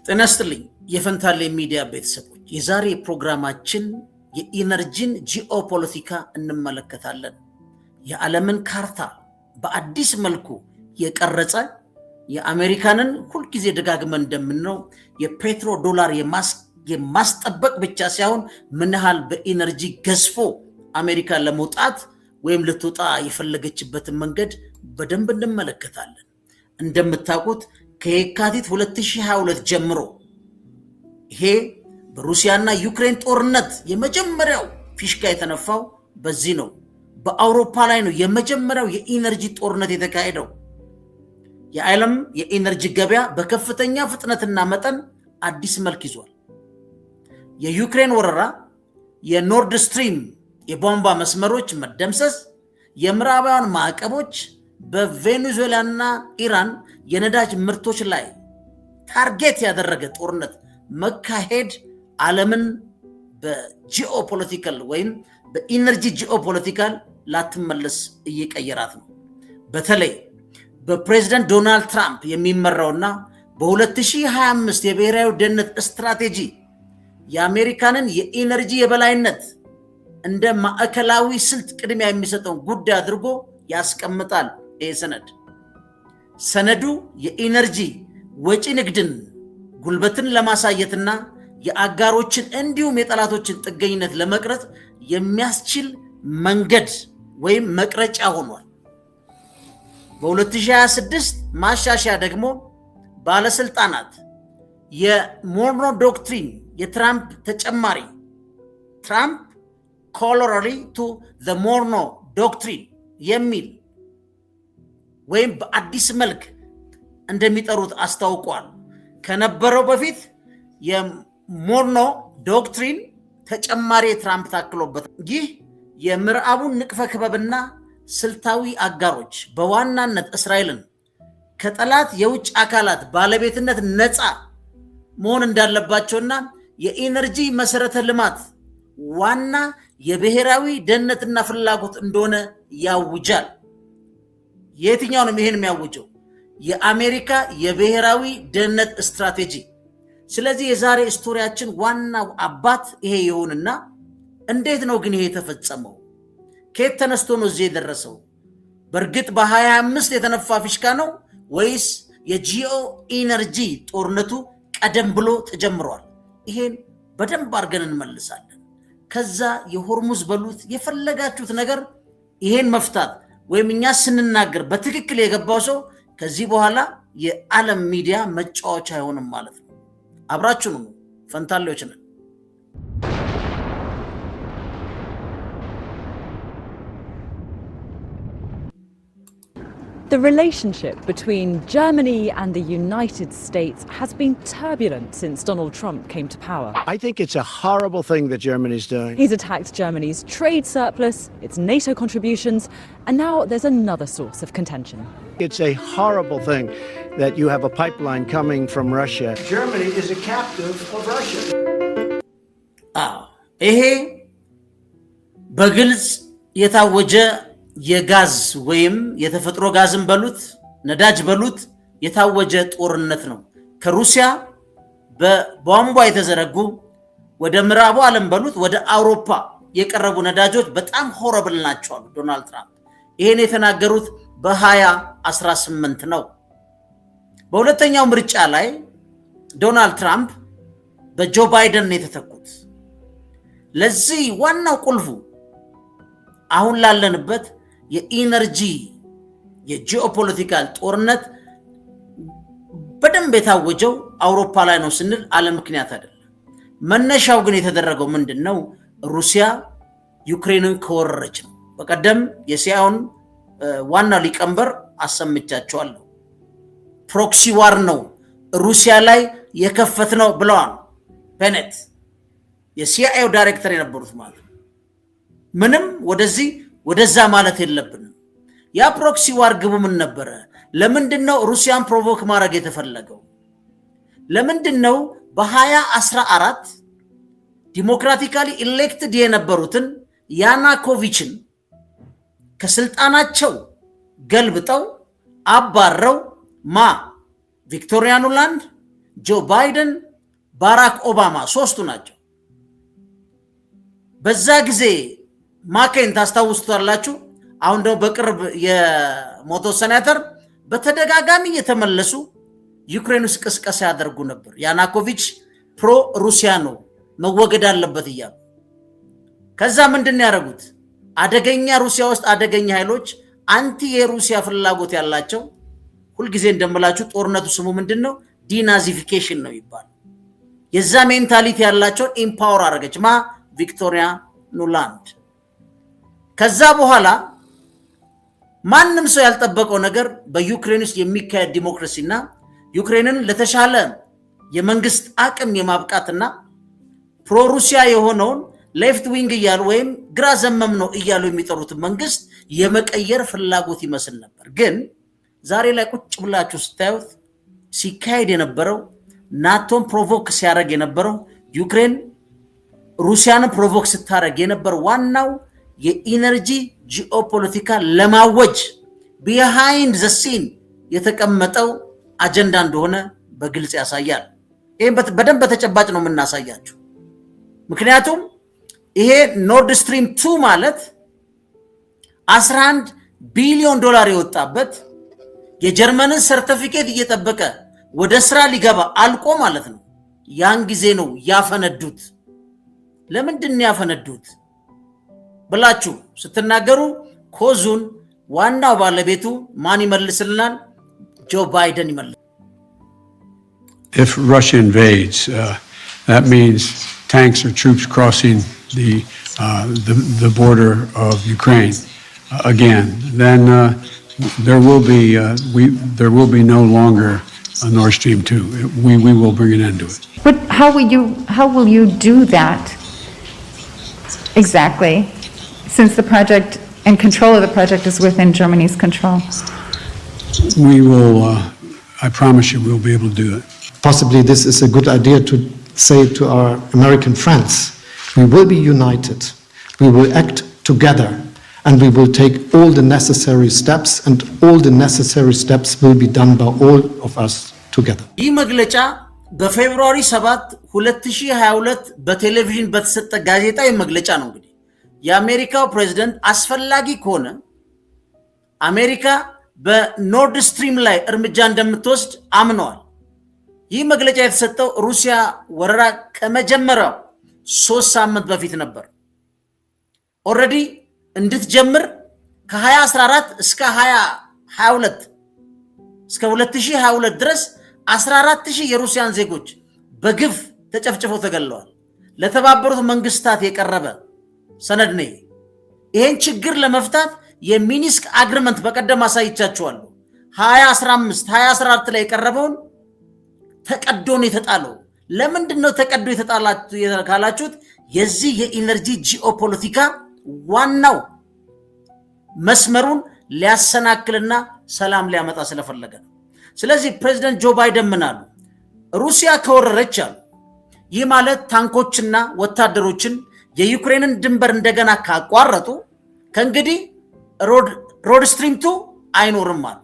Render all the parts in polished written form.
ጤና ይስጥልኝ የፈንታሌ ሚዲያ ቤተሰቦች፣ የዛሬ ፕሮግራማችን የኢነርጂን ጂኦፖለቲካ እንመለከታለን። የዓለምን ካርታ በአዲስ መልኩ የቀረጸ የአሜሪካንን ሁልጊዜ ደጋግመን እንደምንለው የፔትሮ ዶላር የማስጠበቅ ብቻ ሳይሆን ምን ያህል በኢነርጂ ገዝፎ አሜሪካ ለመውጣት ወይም ልትወጣ የፈለገችበትን መንገድ በደንብ እንመለከታለን። እንደምታውቁት ከየካቲት 2022 ጀምሮ ይሄ በሩሲያና ዩክሬን ጦርነት የመጀመሪያው ፊሽካ የተነፋው በዚህ ነው። በአውሮፓ ላይ ነው የመጀመሪያው የኢነርጂ ጦርነት የተካሄደው። የዓለም የኢነርጂ ገበያ በከፍተኛ ፍጥነትና መጠን አዲስ መልክ ይዟል። የዩክሬን ወረራ፣ የኖርድ ስትሪም የቧንቧ መስመሮች መደምሰስ፣ የምዕራባውያን ማዕቀቦች፣ በቬኔዙዌላና ኢራን የነዳጅ ምርቶች ላይ ታርጌት ያደረገ ጦርነት መካሄድ ዓለምን በጂኦፖለቲካል ወይም በኢነርጂ ጂኦፖለቲካል ላትመለስ እየቀየራት ነው። በተለይ በፕሬዝዳንት ዶናልድ ትራምፕ የሚመራውና በ2025 የብሔራዊ ደህንነት ስትራቴጂ የአሜሪካንን የኢነርጂ የበላይነት እንደ ማዕከላዊ ስልት ቅድሚያ የሚሰጠውን ጉዳይ አድርጎ ያስቀምጣል። ይህ ሰነዱ የኢነርጂ ወጪ ንግድን ጉልበትን ለማሳየትና የአጋሮችን እንዲሁም የጠላቶችን ጥገኝነት ለመቅረጽ የሚያስችል መንገድ ወይም መቅረጫ ሆኗል። በ2026 ማሻሻያ ደግሞ ባለስልጣናት የሞርኖ ዶክትሪን የትራምፕ ተጨማሪ ትራምፕ ኮሎራሪ ቱ ዘ ሞርኖ ዶክትሪን የሚል ወይም በአዲስ መልክ እንደሚጠሩት አስታውቋል። ከነበረው በፊት የሞርኖ ዶክትሪን ተጨማሪ ትራምፕ ታክሎበት ይህ የምዕራቡን ንቅፈ ክበብና ስልታዊ አጋሮች በዋናነት እስራኤልን ከጠላት የውጭ አካላት ባለቤትነት ነፃ መሆን እንዳለባቸውና የኢነርጂ መሰረተ ልማት ዋና የብሔራዊ ደህንነትና ፍላጎት እንደሆነ ያውጃል። የትኛው ነው ይሄን የሚያውጀው? የአሜሪካ የብሔራዊ ደህንነት ስትራቴጂ። ስለዚህ የዛሬ ስቶሪያችን ዋናው አባት ይሄ ይሆንና እንዴት ነው ግን ይሄ የተፈጸመው? ከየት ተነስቶ ነው እዚህ የደረሰው? በእርግጥ በ2025 የተነፋ ፊሽካ ነው ወይስ የጂኦ ኢነርጂ ጦርነቱ ቀደም ብሎ ተጀምሯል? ይሄን በደንብ አድርገን እንመልሳለን። ከዛ የሆርሙዝ በሉት የፈለጋችሁት ነገር ይሄን መፍታት ወይም እኛ ስንናገር በትክክል የገባው ሰው ከዚህ በኋላ የዓለም ሚዲያ መጫወቻ አይሆንም ማለት ነው። አብራችሁ ነው ፈንታሌዎች ነን። The relationship between Germany and the United States has been turbulent since Donald Trump came to power. I think it's a horrible thing that Germany's doing. He's attacked Germany's trade surplus, its NATO contributions, and now there's another source of contention. It's a horrible thing that you have a pipeline coming from Russia. Germany is a captive of Russia. ይሄ በግልጽ የታወጀ የጋዝ ወይም የተፈጥሮ ጋዝን በሉት ነዳጅ በሉት የታወጀ ጦርነት ነው። ከሩሲያ በቧንቧ የተዘረጉ ወደ ምዕራቡ ዓለም በሉት ወደ አውሮፓ የቀረቡ ነዳጆች በጣም ሆረብል ናቸው አሉ ዶናልድ ትራምፕ። ይሄን የተናገሩት በ2018 ነው። በሁለተኛው ምርጫ ላይ ዶናልድ ትራምፕ በጆ ባይደን የተተኩት። ለዚህ ዋናው ቁልፉ አሁን ላለንበት የኢነርጂ የጂኦፖለቲካል ጦርነት በደንብ የታወጀው አውሮፓ ላይ ነው ስንል አለ ምክንያት አይደለም። መነሻው ግን የተደረገው ምንድነው? ሩሲያ ዩክሬንን ከወረረች ነው። በቀደም የሲአይኤውን ዋና ሊቀመንበር አሰምቻቸዋለሁ። ፕሮክሲ ዋር ነው ሩሲያ ላይ የከፈትነው ብለዋል። ቤኔት የሲአይኤው ዳይሬክተር የነበሩት ማለት ምንም ወደዛ ማለት የለብንም። ያ ፕሮክሲ ዋር ግቡ ምን ነበረ? ለምንድነው ሩሲያን ፕሮቮክ ማድረግ የተፈለገው? ለምንድነው በ2014 ዲሞክራቲካሊ ኢሌክትድ የነበሩትን ያናኮቪችን ከስልጣናቸው ገልብጠው አባረው ቪክቶሪያ ኑላንድ ጆ ባይደን፣ ባራክ ኦባማ ሶስቱ ናቸው። በዛ ጊዜ ማኬን ታስታውሱታላችሁ። አሁን ደግሞ በቅርብ የሞተው ሴናተር በተደጋጋሚ የተመለሱ ዩክሬን ውስጥ ቅስቀሳ ያደርጉ ነበር። ያናኮቪች ፕሮ ሩሲያ ነው መወገድ አለበት እያሉ ከዛ ምንድን ያደረጉት አደገኛ ሩሲያ ውስጥ አደገኛ ኃይሎች አንቲ የሩሲያ ፍላጎት ያላቸው ሁልጊዜ እንደምላችሁ ጦርነቱ ስሙ ምንድነው ዲናዚፊኬሽን ነው ይባላል። የዛ ሜንታሊቲ ያላቸው ኢምፓወር አረገች ቪክቶሪያ ኑላንድ። ከዛ በኋላ ማንም ሰው ያልጠበቀው ነገር በዩክሬን ውስጥ የሚካሄድ ዲሞክራሲና ዩክሬንን ለተሻለ የመንግስት አቅም የማብቃትና ፕሮ ሩሲያ የሆነውን ሌፍት ዊንግ እያሉ ወይም ግራ ዘመም ነው እያሉ የሚጠሩት መንግስት የመቀየር ፍላጎት ይመስል ነበር። ግን ዛሬ ላይ ቁጭ ብላችሁ ስታዩት ሲካሄድ የነበረው ናቶን ፕሮቮክ ሲያደርግ የነበረው ዩክሬን ሩሲያን ፕሮቮክ ስታደርግ የነበረው ዋናው የኢነርጂ ጂኦፖለቲካ ለማወጅ ቢሃይንድ ዘ ሲን የተቀመጠው አጀንዳ እንደሆነ በግልጽ ያሳያል። ይሄን በደንብ በተጨባጭ ነው የምናሳያችሁ። ምክንያቱም ይሄ ኖርድ ስትሪም 2 ማለት 11 ቢሊዮን ዶላር የወጣበት የጀርመንን ሰርቲፊኬት እየጠበቀ ወደ ስራ ሊገባ አልቆ ማለት ነው። ያን ጊዜ ነው ያፈነዱት። ለምንድን ነው ያፈነዱት ብላችሁ ስትናገሩ ኮዙን ዋናው ባለቤቱ ማን ይመልስልናል? ጆ ባይደን ይመልስ። If Russia invades, that means tanks or troops crossing the border of Ukraine again. Then there will be no longer a Nord Stream 2. We will bring an end to it. But how will you do that exactly? Since the project and control of the project is within Germany's control. We will, I promise you, we'll be able to do it. Possibly this is a good idea to say to our American friends, we will be united, we will act together, and we will take all the necessary steps, and all the necessary steps will be done by all of us together. ይህ መግለጫ በፌብሩዋሪ 7 2022 በቴሌቪዥን በተሰጠ ጋዜጣዊ መግለጫ ነው። እንግዲህ የአሜሪካው ፕሬዝዳንት አስፈላጊ ከሆነ አሜሪካ በኖርድ ስትሪም ላይ እርምጃ እንደምትወስድ አምነዋል። ይህ መግለጫ የተሰጠው ሩሲያ ወረራ ከመጀመሪያው 3 ሳምንት በፊት ነበር። ኦሬዲ እንድትጀምር ከ2014 እስከ 2022 እስከ 2022 ድረስ 14000 የሩሲያን ዜጎች በግፍ ተጨፍጭፈው ተገለዋል። ለተባበሩት መንግስታት የቀረበ ሰነድ ነው። ይሄን ችግር ለመፍታት የሚኒስክ አግሪመንት በቀደም አሳይቻችኋለሁ። 2015 2014 ላይ የቀረበውን ተቀዶ ነው የተጣለው። ለምንድነው ተቀዶ የተጣላችሁ ካላችሁት የዚህ የኢነርጂ ጂኦፖለቲካ ዋናው መስመሩን ሊያሰናክልና ሰላም ሊያመጣ ስለፈለገ ነው። ስለዚህ ፕሬዝዳንት ጆ ባይደን ምን አሉ? ሩሲያ ከወረረች አሉ ይህ ማለት ታንኮችና ወታደሮችን የዩክሬንን ድንበር እንደገና ካቋረጡ ከእንግዲህ ሮድ ስትሪም 2 አይኖርም አሉ።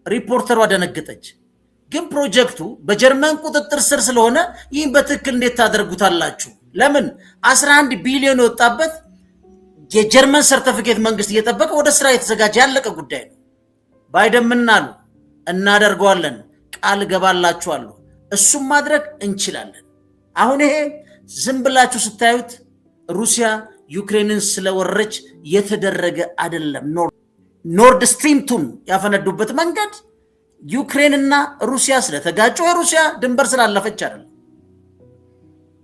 ሪፖርተሯ ደነገጠች። ግን ፕሮጀክቱ በጀርመን ቁጥጥር ስር ስለሆነ ይህን በትክክል እንዴት ታደርጉታላችሁ? ለምን 11 ቢሊዮን የወጣበት የጀርመን ሰርቲፊኬት መንግስት እየጠበቀ ወደ ስራ የተዘጋጀ ያለቀ ጉዳይ ነው። ባይደን ምን አሉ? እናደርገዋለን፣ ቃል ገባላችኋለሁ፣ እሱም ማድረግ እንችላለን። አሁን ይሄ ዝም ብላችሁ ስታዩት ሩሲያ ዩክሬንን ስለወረረች የተደረገ አይደለም። ኖርድ ስትሪም 2 ያፈነዱበት መንገድ ዩክሬንና ሩሲያ ስለተጋጩ የሩሲያ ድንበር ስላለፈች አይደለም።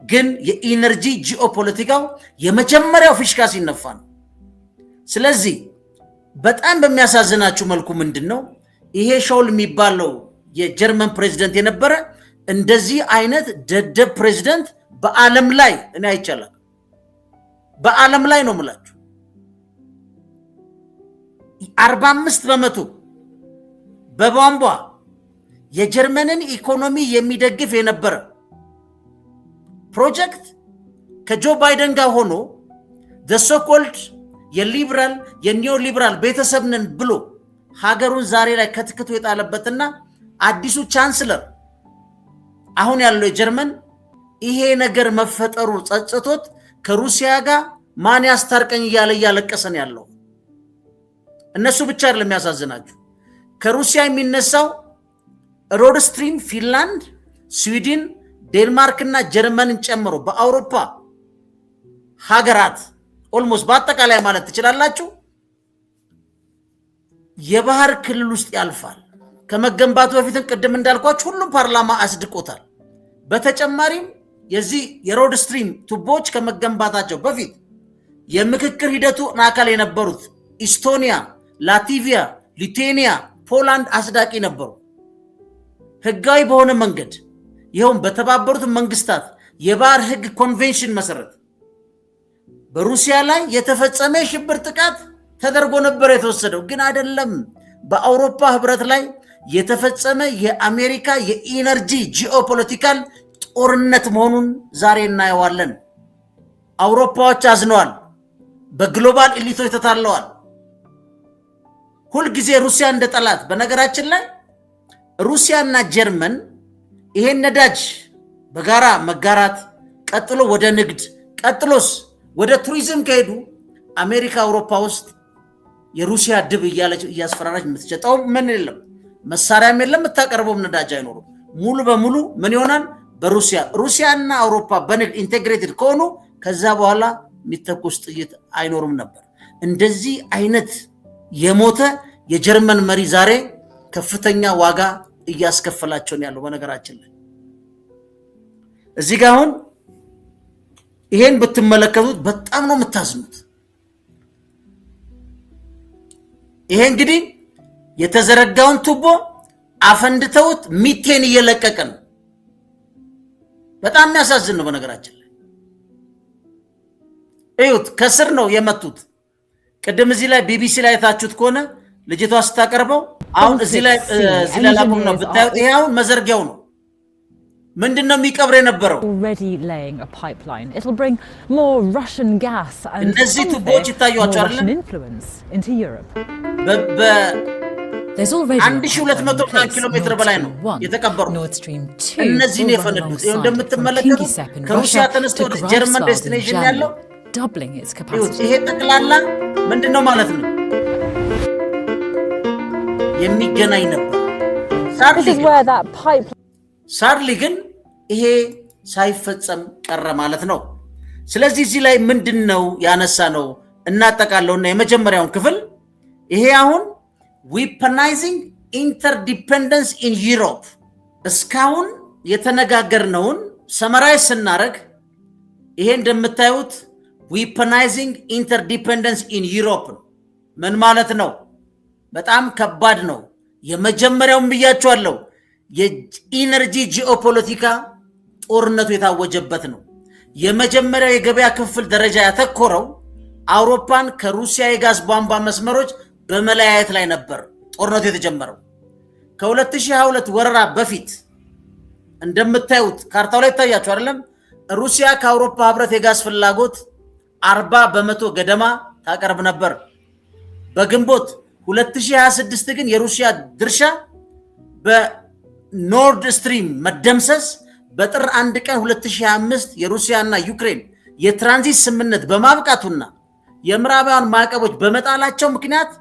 ግን የኢነርጂ ጂኦፖለቲካው የመጀመሪያው ፊሽካ ሲነፋ ነው። ስለዚህ በጣም በሚያሳዝናችሁ መልኩ ምንድነው ይሄ ሾል የሚባለው የጀርመን ፕሬዝዳንት የነበረ እንደዚህ አይነት ደደብ ፕሬዝዳንት በዓለም ላይ እኔ አይቻላል። በዓለም ላይ ነው የምላችሁ 45% በቧንቧ የጀርመንን ኢኮኖሚ የሚደግፍ የነበረ ፕሮጀክት ከጆ ባይደን ጋር ሆኖ the so-called የሊበራል የኒዮ ሊበራል ቤተሰብ ነን ብሎ ሀገሩን ዛሬ ላይ ከትክቶ የጣለበትና አዲሱ ቻንስለር አሁን ያለው የጀርመን ይሄ ነገር መፈጠሩ ጸጽቶት ከሩሲያ ጋር ማን ያስታርቀኝ እያለቀሰን ያለው። እነሱ ብቻ አይደለም የሚያሳዝናችሁ፣ ከሩሲያ የሚነሳው ሮድ ስትሪም ፊንላንድ፣ ስዊድን፣ ዴንማርክ እና ጀርመንን ጨምሮ በአውሮፓ ሀገራት ኦልሞስት በአጠቃላይ ማለት ትችላላችሁ የባህር ክልል ውስጥ ያልፋል። ከመገንባቱ በፊትም ቅድም እንዳልኳችሁ ሁሉም ፓርላማ አስድቆታል። በተጨማሪም የዚህ የሮድ ስትሪም ቱቦች ከመገንባታቸው በፊት የምክክር ሂደቱ አካል የነበሩት ኢስቶኒያ፣ ላትቪያ፣ ሊቱዌኒያ፣ ፖላንድ አስዳቂ ነበሩ። ህጋዊ በሆነ መንገድ ይኸውም በተባበሩት መንግስታት የባህር ህግ ኮንቬንሽን መሰረት በሩሲያ ላይ የተፈጸመ የሽብር ጥቃት ተደርጎ ነበር የተወሰደው። ግን አይደለም፣ በአውሮፓ ህብረት ላይ የተፈጸመ የአሜሪካ የኢነርጂ ጂኦፖለቲካል ጦርነት መሆኑን ዛሬ እናየዋለን። አውሮፓዎች አዝነዋል፣ በግሎባል ኤሊቶች ተታለዋል። ሁልጊዜ ሩሲያ እንደ ጠላት። በነገራችን ላይ ሩሲያና ጀርመን ይሄን ነዳጅ በጋራ መጋራት፣ ቀጥሎ ወደ ንግድ፣ ቀጥሎስ ወደ ቱሪዝም ከሄዱ አሜሪካ አውሮፓ ውስጥ የሩሲያ ድብ እያስፈራራች የምትሸጠው ምን የለም፣ መሳሪያም የለም፣ የምታቀርበውም ነዳጅ አይኖሩም። ሙሉ በሙሉ ምን ይሆናል? ሩሲያና አውሮፓ በንግድ ኢንቴግሬትድ ከሆኑ ከዛ በኋላ የሚተኩስ ጥይት አይኖርም ነበር። እንደዚህ አይነት የሞተ የጀርመን መሪ ዛሬ ከፍተኛ ዋጋ እያስከፈላቸው ነው ያለው። በነገራችን ላይ እዚህ ጋር አሁን ይሄን ብትመለከቱት በጣም ነው የምታዝኑት። ይሄ እንግዲህ የተዘረጋውን ቱቦ አፈንድተውት ሚቴን እየለቀቀ ነው። በጣም የሚያሳዝን ነው። በነገራችን ላይ እዩት፣ ከስር ነው የመቱት። ቅድም እዚህ ላይ ቢቢሲ ላይ ታችሁት ከሆነ ልጅቷ ስታቀርበው አሁን እዚህ ላይ ላቁም ነው ብታዩት፣ ይሄ አሁን መዘርጊያው ነው። ምንድነው የሚቀብር የነበረው? እነዚህ ቱቦዎች ይታዩአቸው አይደለም? በ1200 ኪሎ ሜትር በላይ ነው የተቀበሩት። እነዚህ ነው የፈነዱት። ይኸው እንደምትመለከቱት ከሩሲያ ተነስቶ ወደ ጀርመን ዴስቲኔሽን ያለው ይሄ ጠቅላላ ምንድነው ማለት ነው የሚገናኝ ነበር። ሳድሊ ግን ይሄ ሳይፈጸም ቀረ ማለት ነው። ስለዚህ እዚህ ላይ ምንድነው ያነሳ ነው እናጠቃለውና የመጀመሪያውን ክፍል ይሄ አሁን ዊፐናይዚንግ ኢንተርዲፔንደንስ ኢን ዩሮፕ እስካሁን የተነጋገርነውን ሰመራይዝ ስናደርግ ይሄ እንደምታዩት ዊፐናይዚንግ ኢንተርዲፔንደንስ ኢን ዩሮፕ ምን ማለት ነው? በጣም ከባድ ነው። የመጀመሪያውን ብያቸዋለሁ። የኢነርጂ ጂኦፖለቲካ ጦርነቱ የታወጀበት ነው። የመጀመሪያው የገበያ ክፍል ደረጃ ያተኮረው አውሮፓን ከሩሲያ የጋዝ ቧንቧ መስመሮች በመለያየት ላይ ነበር ጦርነቱ የተጀመረው። ከ2022 ወረራ በፊት እንደምታዩት ካርታው ላይ ይታያችሁ አይደለም? ሩሲያ ከአውሮፓ ህብረት የጋዝ ፍላጎት 40% ገደማ ታቀርብ ነበር። በግንቦት 2026 ግን የሩሲያ ድርሻ በኖርድ ስትሪም መደምሰስ በጥር 1 ቀን 2025 የሩሲያና ዩክሬን የትራንዚት ስምምነት በማብቃቱና የምዕራባውያን ማዕቀቦች በመጣላቸው ምክንያት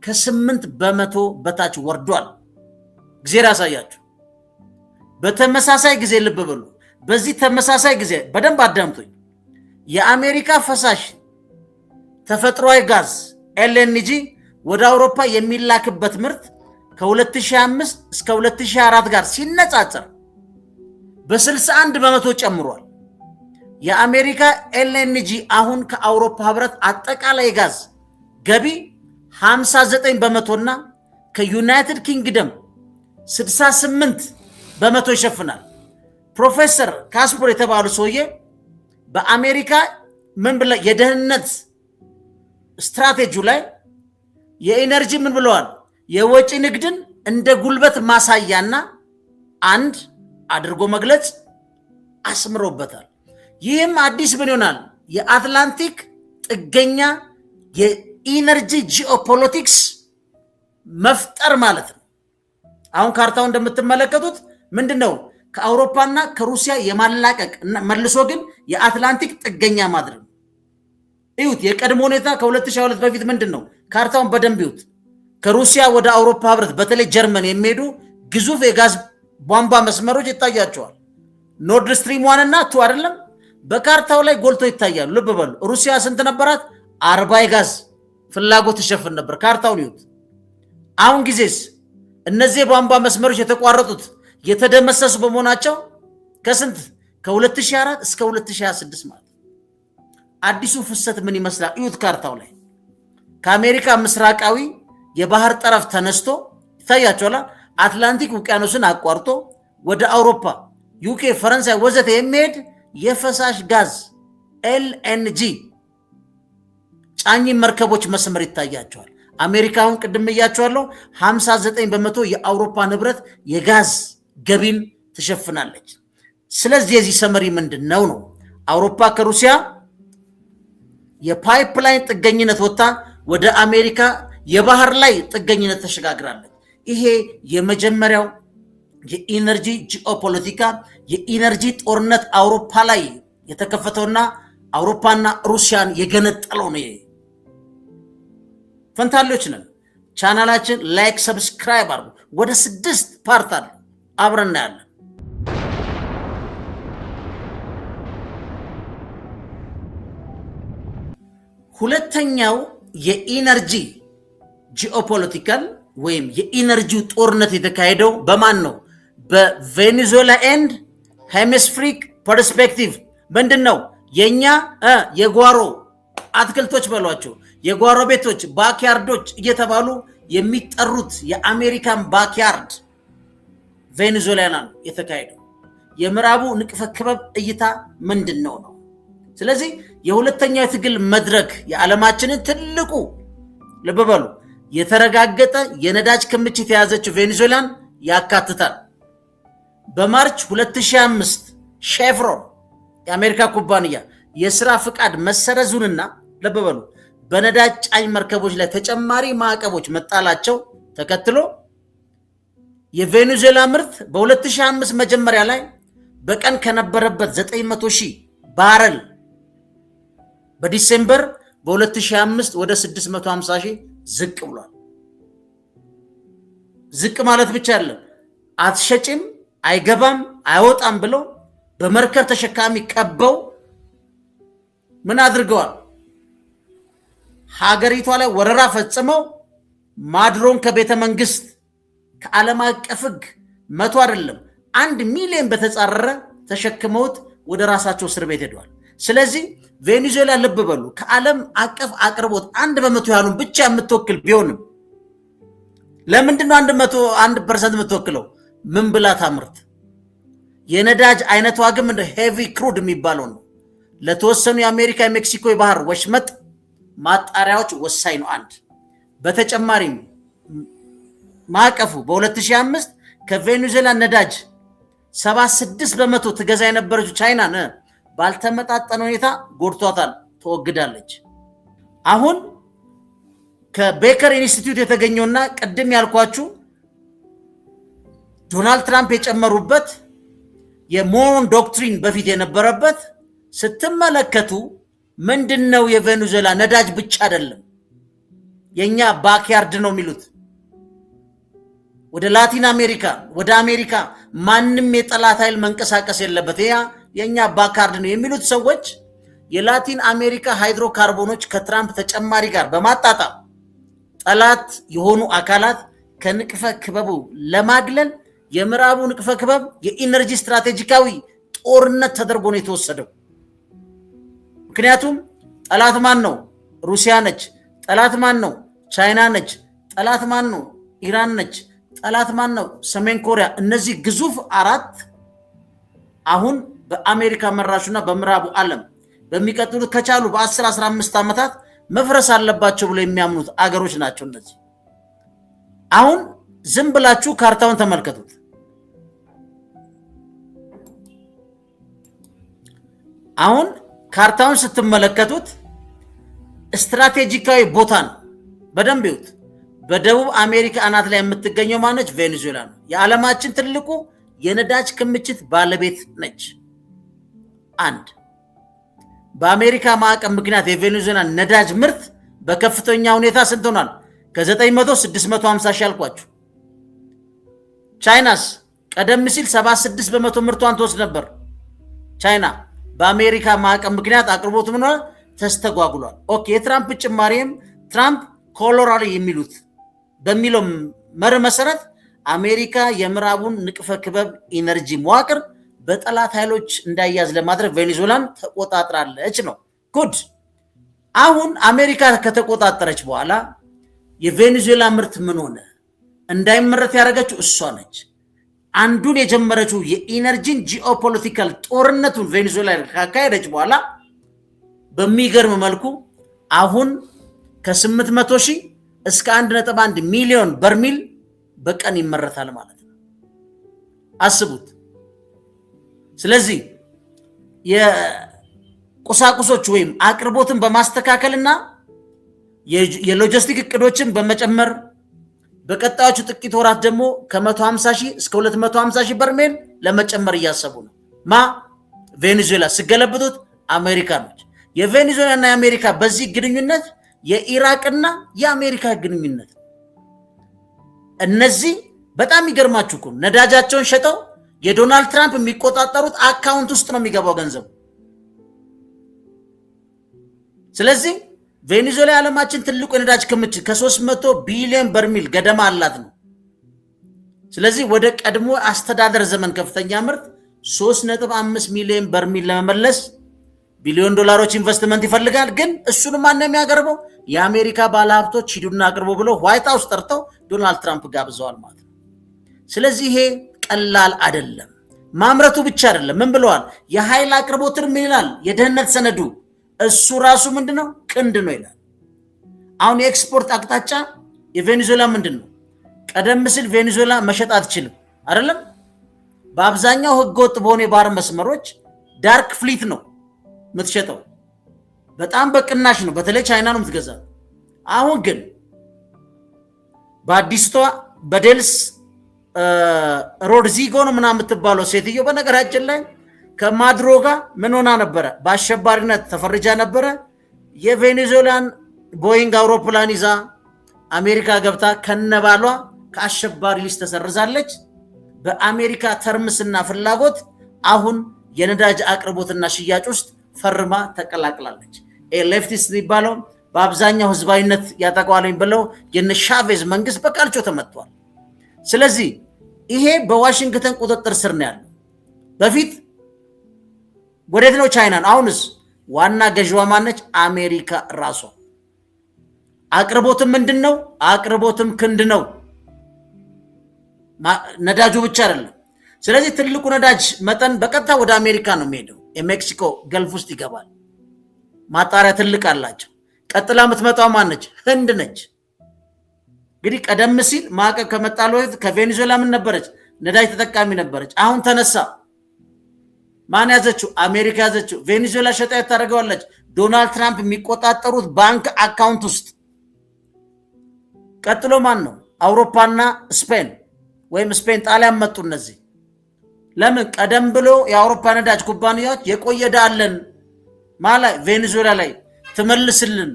ከ8% በታች ወርዷል። እግዚአብሔር ያሳያችሁ። በተመሳሳይ ጊዜ ልብ በሉ። በዚህ ተመሳሳይ ጊዜ በደንብ አዳምጡኝ። የአሜሪካ ፈሳሽ ተፈጥሯዊ ጋዝ ኤልኤንጂ ወደ አውሮፓ የሚላክበት ምርት ከ2005 እስከ 2004 ጋር ሲነጻጸር በ61% ጨምሯል። የአሜሪካ ኤልኤንጂ አሁን ከአውሮፓ ህብረት አጠቃላይ ጋዝ ገቢ 59% እና ከዩናይትድ ኪንግደም 68% ይሸፍናል። ፕሮፌሰር ካስፐር የተባሉ ሰውዬ በአሜሪካ ምን ብለ የደህንነት ስትራቴጂው ላይ የኢነርጂ ምን ብለዋል? የወጪ ንግድን እንደ ጉልበት ማሳያና አንድ አድርጎ መግለጽ አስምሮበታል። ይህም አዲስ ምን ይሆናል? የአትላንቲክ ጥገኛ የኢነርጂ ጂኦፖለቲክስ መፍጠር ማለት ነው። አሁን ካርታው እንደምትመለከቱት ምንድነው? ከአውሮፓና ከሩሲያ የማላቀቅ መልሶ ግን የአትላንቲክ ጥገኛ ማድረግ። እዩት የቀድሞ ሁኔታ ከ2022 በፊት ምንድነው? ካርታውን በደንብ ይዩት። ከሩሲያ ወደ አውሮፓ ህብረት በተለይ ጀርመን የሚሄዱ ግዙፍ የጋዝ ቧንቧ መስመሮች ይታያቸዋል። ኖርድ ስትሪም 1 እና 2 አይደለም በካርታው ላይ ጎልቶ ይታያሉ። ልብ በሉ ሩሲያ ስንት ነበራት? 40 የጋዝ ፍላጎት ይሸፍን ነበር። ካርታውን ይዩት። አሁን ጊዜስ እነዚህ ቧንቧ መስመሮች የተቋረጡት የተደመሰሱ በመሆናቸው ከስንት ከ2004 እስከ 2026 ማለት አዲሱ ፍሰት ምን ይመስላል? እዩት ካርታው ላይ ከአሜሪካ ምስራቃዊ የባህር ጠረፍ ተነስቶ ይታያቸዋል። አትላንቲክ ውቅያኖስን አቋርጦ ወደ አውሮፓ፣ ዩኬ፣ ፈረንሳይ ወዘተ የሚሄድ የፈሳሽ ጋዝ ኤልኤንጂ ጫኝ መርከቦች መስመር ይታያቸዋል። አሜሪካውን ቅድም እያቸዋለሁ 59% የአውሮፓ ንብረት የጋዝ ገቢን ትሸፍናለች። ስለዚህ የዚህ ሰመሪ ምንድነው ነው? አውሮፓ ከሩሲያ የፓይፕላይን ጥገኝነት ወጣ ወደ አሜሪካ የባህር ላይ ጥገኝነት ተሸጋግራለች። ይሄ የመጀመሪያው የኢነርጂ ጂኦፖለቲካ የኢነርጂ ጦርነት አውሮፓ ላይ የተከፈተውና አውሮፓና ሩሲያን የገነጠለው ነው። ፈንታሌዎች ነን። ቻናላችን ላይክ ሰብስክራይብ አድርጉ። ወደ 6 ፓርት አለ አብረን እናያለን። ሁለተኛው የኢነርጂ ጂኦፖለቲካል ወይም የኢነርጂው ጦርነት የተካሄደው በማን ነው? በቬኔዙዌላ ኤንድ ሄሚስፌሪክ ፐርስፔክቲቭ ምንድነው? የኛ የጓሮ አትክልቶች በሏቸው የጓሮ ቤቶች ባክያርዶች እየተባሉ የሚጠሩት የአሜሪካን ባክያርድ ቬኔዙዌላ ነው የተካሄደው። የምዕራቡ ንቅፈ ክበብ እይታ ምንድነው ነው? ስለዚህ የሁለተኛው የትግል መድረክ የዓለማችንን ትልቁ ልብ በሉ የተረጋገጠ የነዳጅ ክምችት የያዘችው ቬኔዙዌላን ያካትታል። በማርች 2005 ሼቭሮን የአሜሪካ ኩባንያ የሥራ ፍቃድ መሰረዙንና ልብ በሉ በነዳጅ ጫኝ መርከቦች ላይ ተጨማሪ ማዕቀቦች መጣላቸው ተከትሎ የቬኔዙዌላ ምርት በ2005 መጀመሪያ ላይ በቀን ከነበረበት 900,000 ባረል በዲሴምበር በ2005 ወደ 650,000 ዝቅ ብሏል። ዝቅ ማለት ብቻ አይደለም፣ አትሸጭም፣ አይገባም፣ አይወጣም ብለው በመርከብ ተሸካሚ ከበው ምን አድርገዋል? ሀገሪቷ ላይ ወረራ ፈጽመው ማድሮን ከቤተ መንግስት ከዓለም አቀፍ ሕግ 100 አይደለም 1 ሚሊዮን በተጻረረ ተሸክመውት ወደ ራሳቸው እስር ቤት ሄደዋል። ስለዚህ ቬኔዙዌላ ልብ በሉ ከዓለም አቀፍ አቅርቦት 1% ያሉን ብቻ የምትወክል ቢሆንም ለምንድነው 1% የምትወክለው? ምን ብላ ታምርት? የነዳጅ አይነቷ ግን እንደ ሄቪ ክሩድ የሚባለው ነው። ለተወሰኑ የአሜሪካ የሜክሲኮ የባህር ወሽመጥ ማጣሪያዎች ወሳኝ ነው። አንድ በተጨማሪም ማዕቀፉ በ2005 ከቬኔዙዌላ ነዳጅ 76% ትገዛ የነበረችው ቻይና ባልተመጣጠነ ሁኔታ ጎድቷታል፣ ተወግዳለች። አሁን ከቤከር ኢንስቲትዩት የተገኘውና ቅድም ያልኳችሁ ዶናልድ ትራምፕ የጨመሩበት የሞን ዶክትሪን በፊት የነበረበት ስትመለከቱ ምንድነው? የቬኔዙዌላ ነዳጅ ብቻ አይደለም የኛ ባክያርድ ነው የሚሉት። ወደ ላቲን አሜሪካ ወደ አሜሪካ ማንም የጠላት ኃይል መንቀሳቀስ የለበት፣ ያ የኛ ባክያርድ ነው የሚሉት ሰዎች የላቲን አሜሪካ ሃይድሮካርቦኖች ከትራምፕ ተጨማሪ ጋር በማጣጣም ጠላት የሆኑ አካላት ከንቅፈ ክበቡ ለማግለል የምዕራቡ ንቅፈ ክበብ የኢነርጂ ስትራቴጂካዊ ጦርነት ተደርጎ ነው የተወሰደው። ምክንያቱም ጠላት ማን ነው? ሩሲያ ነች። ጠላት ማን ነው? ቻይና ነች። ጠላት ማን ነው? ኢራን ነች። ጠላት ማን ነው? ሰሜን ኮሪያ። እነዚህ ግዙፍ 4 አሁን በአሜሪካ መራሹና በምዕራቡ ዓለም በሚቀጥሉት ከቻሉ በ10-15 ዓመታት መፍረስ አለባቸው ብሎ የሚያምኑት አገሮች ናቸው እነዚህ። አሁን ዝም ብላችሁ ካርታውን ተመልከቱት። አሁን ካርታውን ስትመለከቱት ስትራቴጂካዊ ቦታ ነው። በደንብ ይዩት። በደቡብ አሜሪካ አናት ላይ የምትገኘው ማነች? ቬኔዙዌላ ነው። የዓለማችን ትልቁ የነዳጅ ክምችት ባለቤት ነች። አንድ በአሜሪካ ማዕቀብ ምክንያት የቬኔዙዌላ ነዳጅ ምርት በከፍተኛ ሁኔታ ስንት ሆኗል? ከ900 650 ሺህ አልኳችሁ። ቻይናስ ቀደም ሲል 76% ምርቷን ትወስድ ነበር። ቻይና በአሜሪካ ማዕቀብ ምክንያት አቅርቦት ምን ሆነ? ተስተጓጉሏል። ኦኬ የትራምፕ ጭማሪም ትራምፕ ኮሎራዶ የሚሉት በሚለው መር መሰረት አሜሪካ የምዕራቡን ንቅፈ ክበብ ኢነርጂ መዋቅር በጠላት ኃይሎች እንዳያዝ ለማድረግ ቬኔዙዌላን ተቆጣጥራለች ነው። ጉድ። አሁን አሜሪካ ከተቆጣጠረች በኋላ የቬኔዙዌላ ምርት ምን ሆነ? እንዳይመረት ያደረገችው እሷ ነች። አንዱን የጀመረችው የኢነርጂን ጂኦፖለቲካል ጦርነቱን ቬኔዙዌላ ካካሄደች በኋላ በሚገርም መልኩ አሁን ከ800 ሺህ እስከ 1.1 ሚሊዮን በርሚል በቀን ይመረታል ማለት ነው። አስቡት። ስለዚህ የቁሳቁሶች ወይም አቅርቦትን በማስተካከልና የሎጂስቲክ እቅዶችን በመጨመር በቀጣዮቹ ጥቂት ወራት ደግሞ ከ150 ሺህ እስከ 250 ሺህ በርሜል ለመጨመር እያሰቡ ነው። ቬኔዙዌላ ሲገለብጡት አሜሪካኖች። የቬኔዙዌላ እና የአሜሪካ በዚህ ግንኙነት የኢራቅና የአሜሪካ ግንኙነት እነዚህ በጣም ይገርማችሁ እኮ ነዳጃቸውን ሸጠው የዶናልድ ትራምፕ የሚቆጣጠሩት አካውንት ውስጥ ነው የሚገባው ገንዘቡ። ስለዚህ ቬኔዙዌላ የዓለማችን ትልቁ የነዳጅ ክምችት ከ300 ቢሊዮን በርሚል ገደማ አላት ነው። ስለዚህ ወደ ቀድሞ አስተዳደር ዘመን ከፍተኛ ምርት 3.5 ሚሊዮን በርሚል ለመመለስ ቢሊዮን ዶላሮች ኢንቨስትመንት ይፈልጋል። ግን እሱን ማን ነው የሚያቀርበው? የአሜሪካ ባለሀብቶች ሂዱና አቅርቦ ብለው ዋይት ሃውስ ጠርተው ዶናልድ ትራምፕ ጋብዘዋል ማለት ነው። ስለዚህ ይሄ ቀላል አይደለም። ማምረቱ ብቻ አይደለም። ምን ብለዋል? የኃይል አቅርቦትን ምን ይላል የደህንነት ሰነዱ? እሱ ራሱ ምንድነው? ቅንድ ነው ይላል። አሁን የኤክስፖርት አቅጣጫ የቬኔዙዌላ ምንድነው? ቀደም ሲል ቬኔዙዌላ መሸጥ አትችልም አይደለም። በአብዛኛው ህገወጥ በሆነ የባህር መስመሮች ዳርክ ፍሊት ነው የምትሸጠው። በጣም በቅናሽ ነው። በተለይ ቻይና ነው የምትገዛው። አሁን ግን በአዲስቷ በዴልስ ሮድዚጎ ነው ምናምን የምትባለው ሴትዮ በነገራችን ላይ ከማድሮ ጋር ምን ሆና ነበረ? በአሸባሪነት ተፈርጃ ነበረ። የቬኔዙዌላን ቦይንግ አውሮፕላን ይዛ አሜሪካ ገብታ ከነባሏ ከአሸባሪ ሊስት ተሰርዛለች። በአሜሪካ ተርምስና ፍላጎት አሁን የነዳጅ አቅርቦትና ሽያጭ ውስጥ ፈርማ ተቀላቅላለች። ሌፍቲስት የሚባለው በአብዛኛው ህዝባዊነት ያጠቃዋለኝ ብለው የነ ሻቬዝ መንግስት በቃልቾ ተመቷል። ስለዚህ ይሄ በዋሽንግተን ቁጥጥር ስር ነው ያለው። በፊት ወዴት ነው? ቻይናን። አሁንስ ዋና ገዥዋ ማነች? አሜሪካ ራሷ። አቅርቦትም ምንድን ነው? አቅርቦትም ክንድ ነው። ነዳጁ ብቻ አይደለም። ስለዚህ ትልቁ ነዳጅ መጠን በቀጥታ ወደ አሜሪካ ነው የሚሄደው። የሜክሲኮ ገልፍ ውስጥ ይገባል። ማጣሪያ ትልቅ አላቸው። ቀጥላ የምትመጣው ማነች? ህንድ ነች። እንግዲህ ቀደም ሲል ማዕቀብ ከመጣሉ በፊት ከቬኔዙዌላ ምን ነበረች? ነዳጅ ተጠቃሚ ነበረች። አሁን ተነሳ። ማን ያዘችው? አሜሪካ ያዘችው። ቬኔዙዌላ ሸጣ ታደርገዋለች ዶናልድ ትራምፕ የሚቆጣጠሩት ባንክ አካውንት ውስጥ። ቀጥሎ ማን ነው? አውሮፓና ስፔን ወይም ስፔን ጣሊያን መጡ። እነዚህ ለምን? ቀደም ብሎ የአውሮፓ ነዳጅ ኩባንያዎች የቆየ ዕዳ አለን ማለት ቬኔዙዌላ ላይ ትመልስልን፣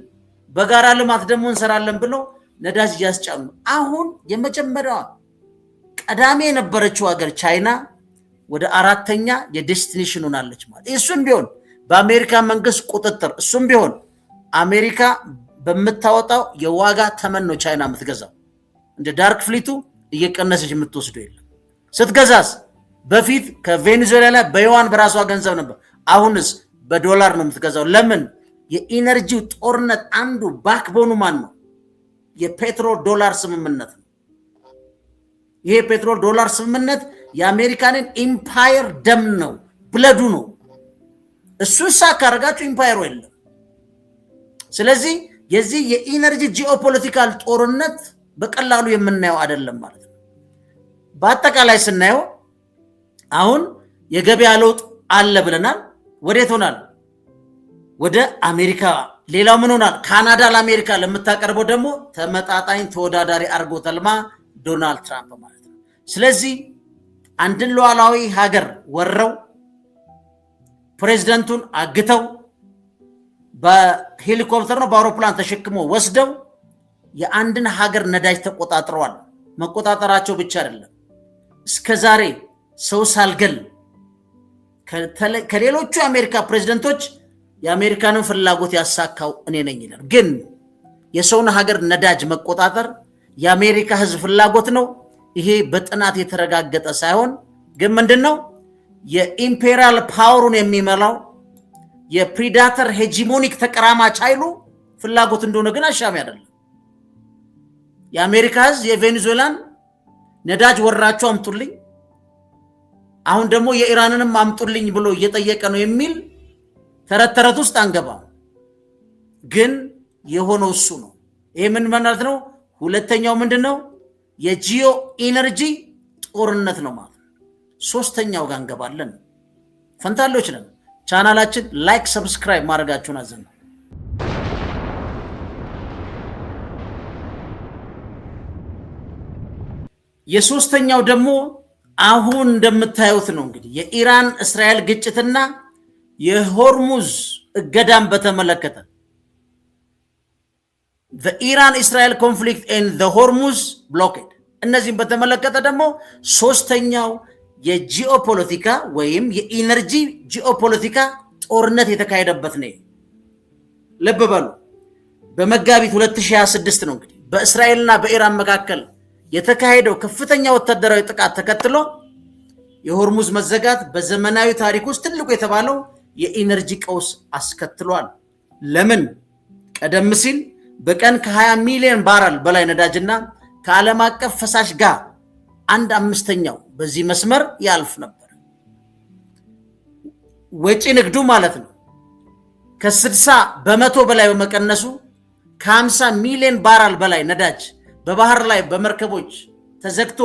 በጋራ ልማት ደግሞ እንሰራለን ብሎ ነዳጅ እያስጫኑ። አሁን የመጀመሪያዋ ቀዳሚ የነበረችው ሀገር ቻይና ወደ አራተኛ የዴስቲኔሽን ሆናለች ማለት። እሱም ቢሆን በአሜሪካ መንግስት ቁጥጥር፣ እሱም ቢሆን አሜሪካ በምታወጣው የዋጋ ተመን ነው ቻይና የምትገዛው። እንደ ዳርክ ፍሊቱ እየቀነሰች የምትወስደው የለም። ስትገዛስ በፊት ከቬኔዙዌላ ላይ በዩዋን በራሷ ገንዘብ ነበር። አሁንስ በዶላር ነው የምትገዛው። ለምን? የኢነርጂው ጦርነት አንዱ ባክቦኑ ማን ነው? የፔትሮ ዶላር ስምምነት ነው። ይሄ ፔትሮ ዶላር ስምምነት የአሜሪካንን ኢምፓየር ደም ነው፣ ብለዱ ነው። እሱን ሳካረጋችሁ ኢምፓየሩ የለም። ስለዚህ የዚህ የኢነርጂ ጂኦፖለቲካል ጦርነት በቀላሉ የምናየው አይደለም ማለት ነው። በአጠቃላይ ስናየው አሁን የገበያ ለውጥ አለ ብለናል። ወዴት ሆናል? ወደ አሜሪካ። ሌላው ምን ሆናል? ካናዳ ለአሜሪካ ለምታቀርበው ደግሞ ተመጣጣኝ ተወዳዳሪ አድርጎ ተልማ ዶናልድ ትራምፕ ማለት ነው። ስለዚህ አንድን ሉዓላዊ ሀገር ወረው ፕሬዝዳንቱን አግተው በሄሊኮፕተር ነው በአውሮፕላን ተሸክሞ ወስደው የአንድን ሀገር ነዳጅ ተቆጣጥረዋል። መቆጣጠራቸው ብቻ አይደለም፣ እስከዛሬ ሰው ሳልገል ከሌሎቹ የአሜሪካ ፕሬዝዳንቶች የአሜሪካንን ፍላጎት ያሳካው እኔ ነኝ ይላል። ግን የሰውን ሀገር ነዳጅ መቆጣጠር የአሜሪካ ህዝብ ፍላጎት ነው። ይሄ በጥናት የተረጋገጠ ሳይሆን ግን ምንድነው የኢምፔሪያል ፓወሩን የሚመራው የፕሪዳተር ሄጂሞኒክ ተቀራማች ኃይሉ ፍላጎት እንደሆነ ግን አሻሚ አይደለም። የአሜሪካ ህዝብ የቬኔዙዌላን ነዳጅ ወራቸው አምጡልኝ፣ አሁን ደግሞ የኢራንንም አምጡልኝ ብሎ እየጠየቀ ነው የሚል ተረት ውስጥ አንገባም። ግን የሆነው እሱ ነው። ይሄ ምን ማለት ነው? ሁለተኛው ምንድነው? የጂኦ ኢነርጂ ጦርነት ነው ማለት ነው። ሶስተኛው ጋር እንገባለን። ፈንታሎች ነን። ቻናላችን ላይክ፣ ሰብስክራይብ ማድረጋችሁን አዘን። የሶስተኛው ደግሞ አሁን እንደምታዩት ነው። እንግዲህ የኢራን እስራኤል ግጭትና የሆርሙዝ እገዳን በተመለከተ the Iran-Israel conflict and the Hormuz blockade እነዚህን በተመለከተ ደግሞ ሶስተኛው የጂኦፖለቲካ ወይም የኢነርጂ ጂኦፖለቲካ ጦርነት የተካሄደበት ነው። ልብ በሉ በመጋቢት 2026 ነው እንግዲህ በእስራኤልና በኢራን መካከል የተካሄደው ከፍተኛ ወታደራዊ ጥቃት ተከትሎ የሆርሙዝ መዘጋት በዘመናዊ ታሪክ ውስጥ ትልቁ የተባለው የኢነርጂ ቀውስ አስከትሏል። ለምን? ቀደም ሲል በቀን ከ20 ሚሊዮን ባራል በላይ ነዳጅና ከዓለም አቀፍ ፈሳሽ ጋር 1/5 በዚህ መስመር ያልፍ ነበር። ወጪ ንግዱ ማለት ነው ከ60 በመቶ በላይ በመቀነሱ ከ50 ሚሊዮን ባራል በላይ ነዳጅ በባህር ላይ በመርከቦች ተዘግቶ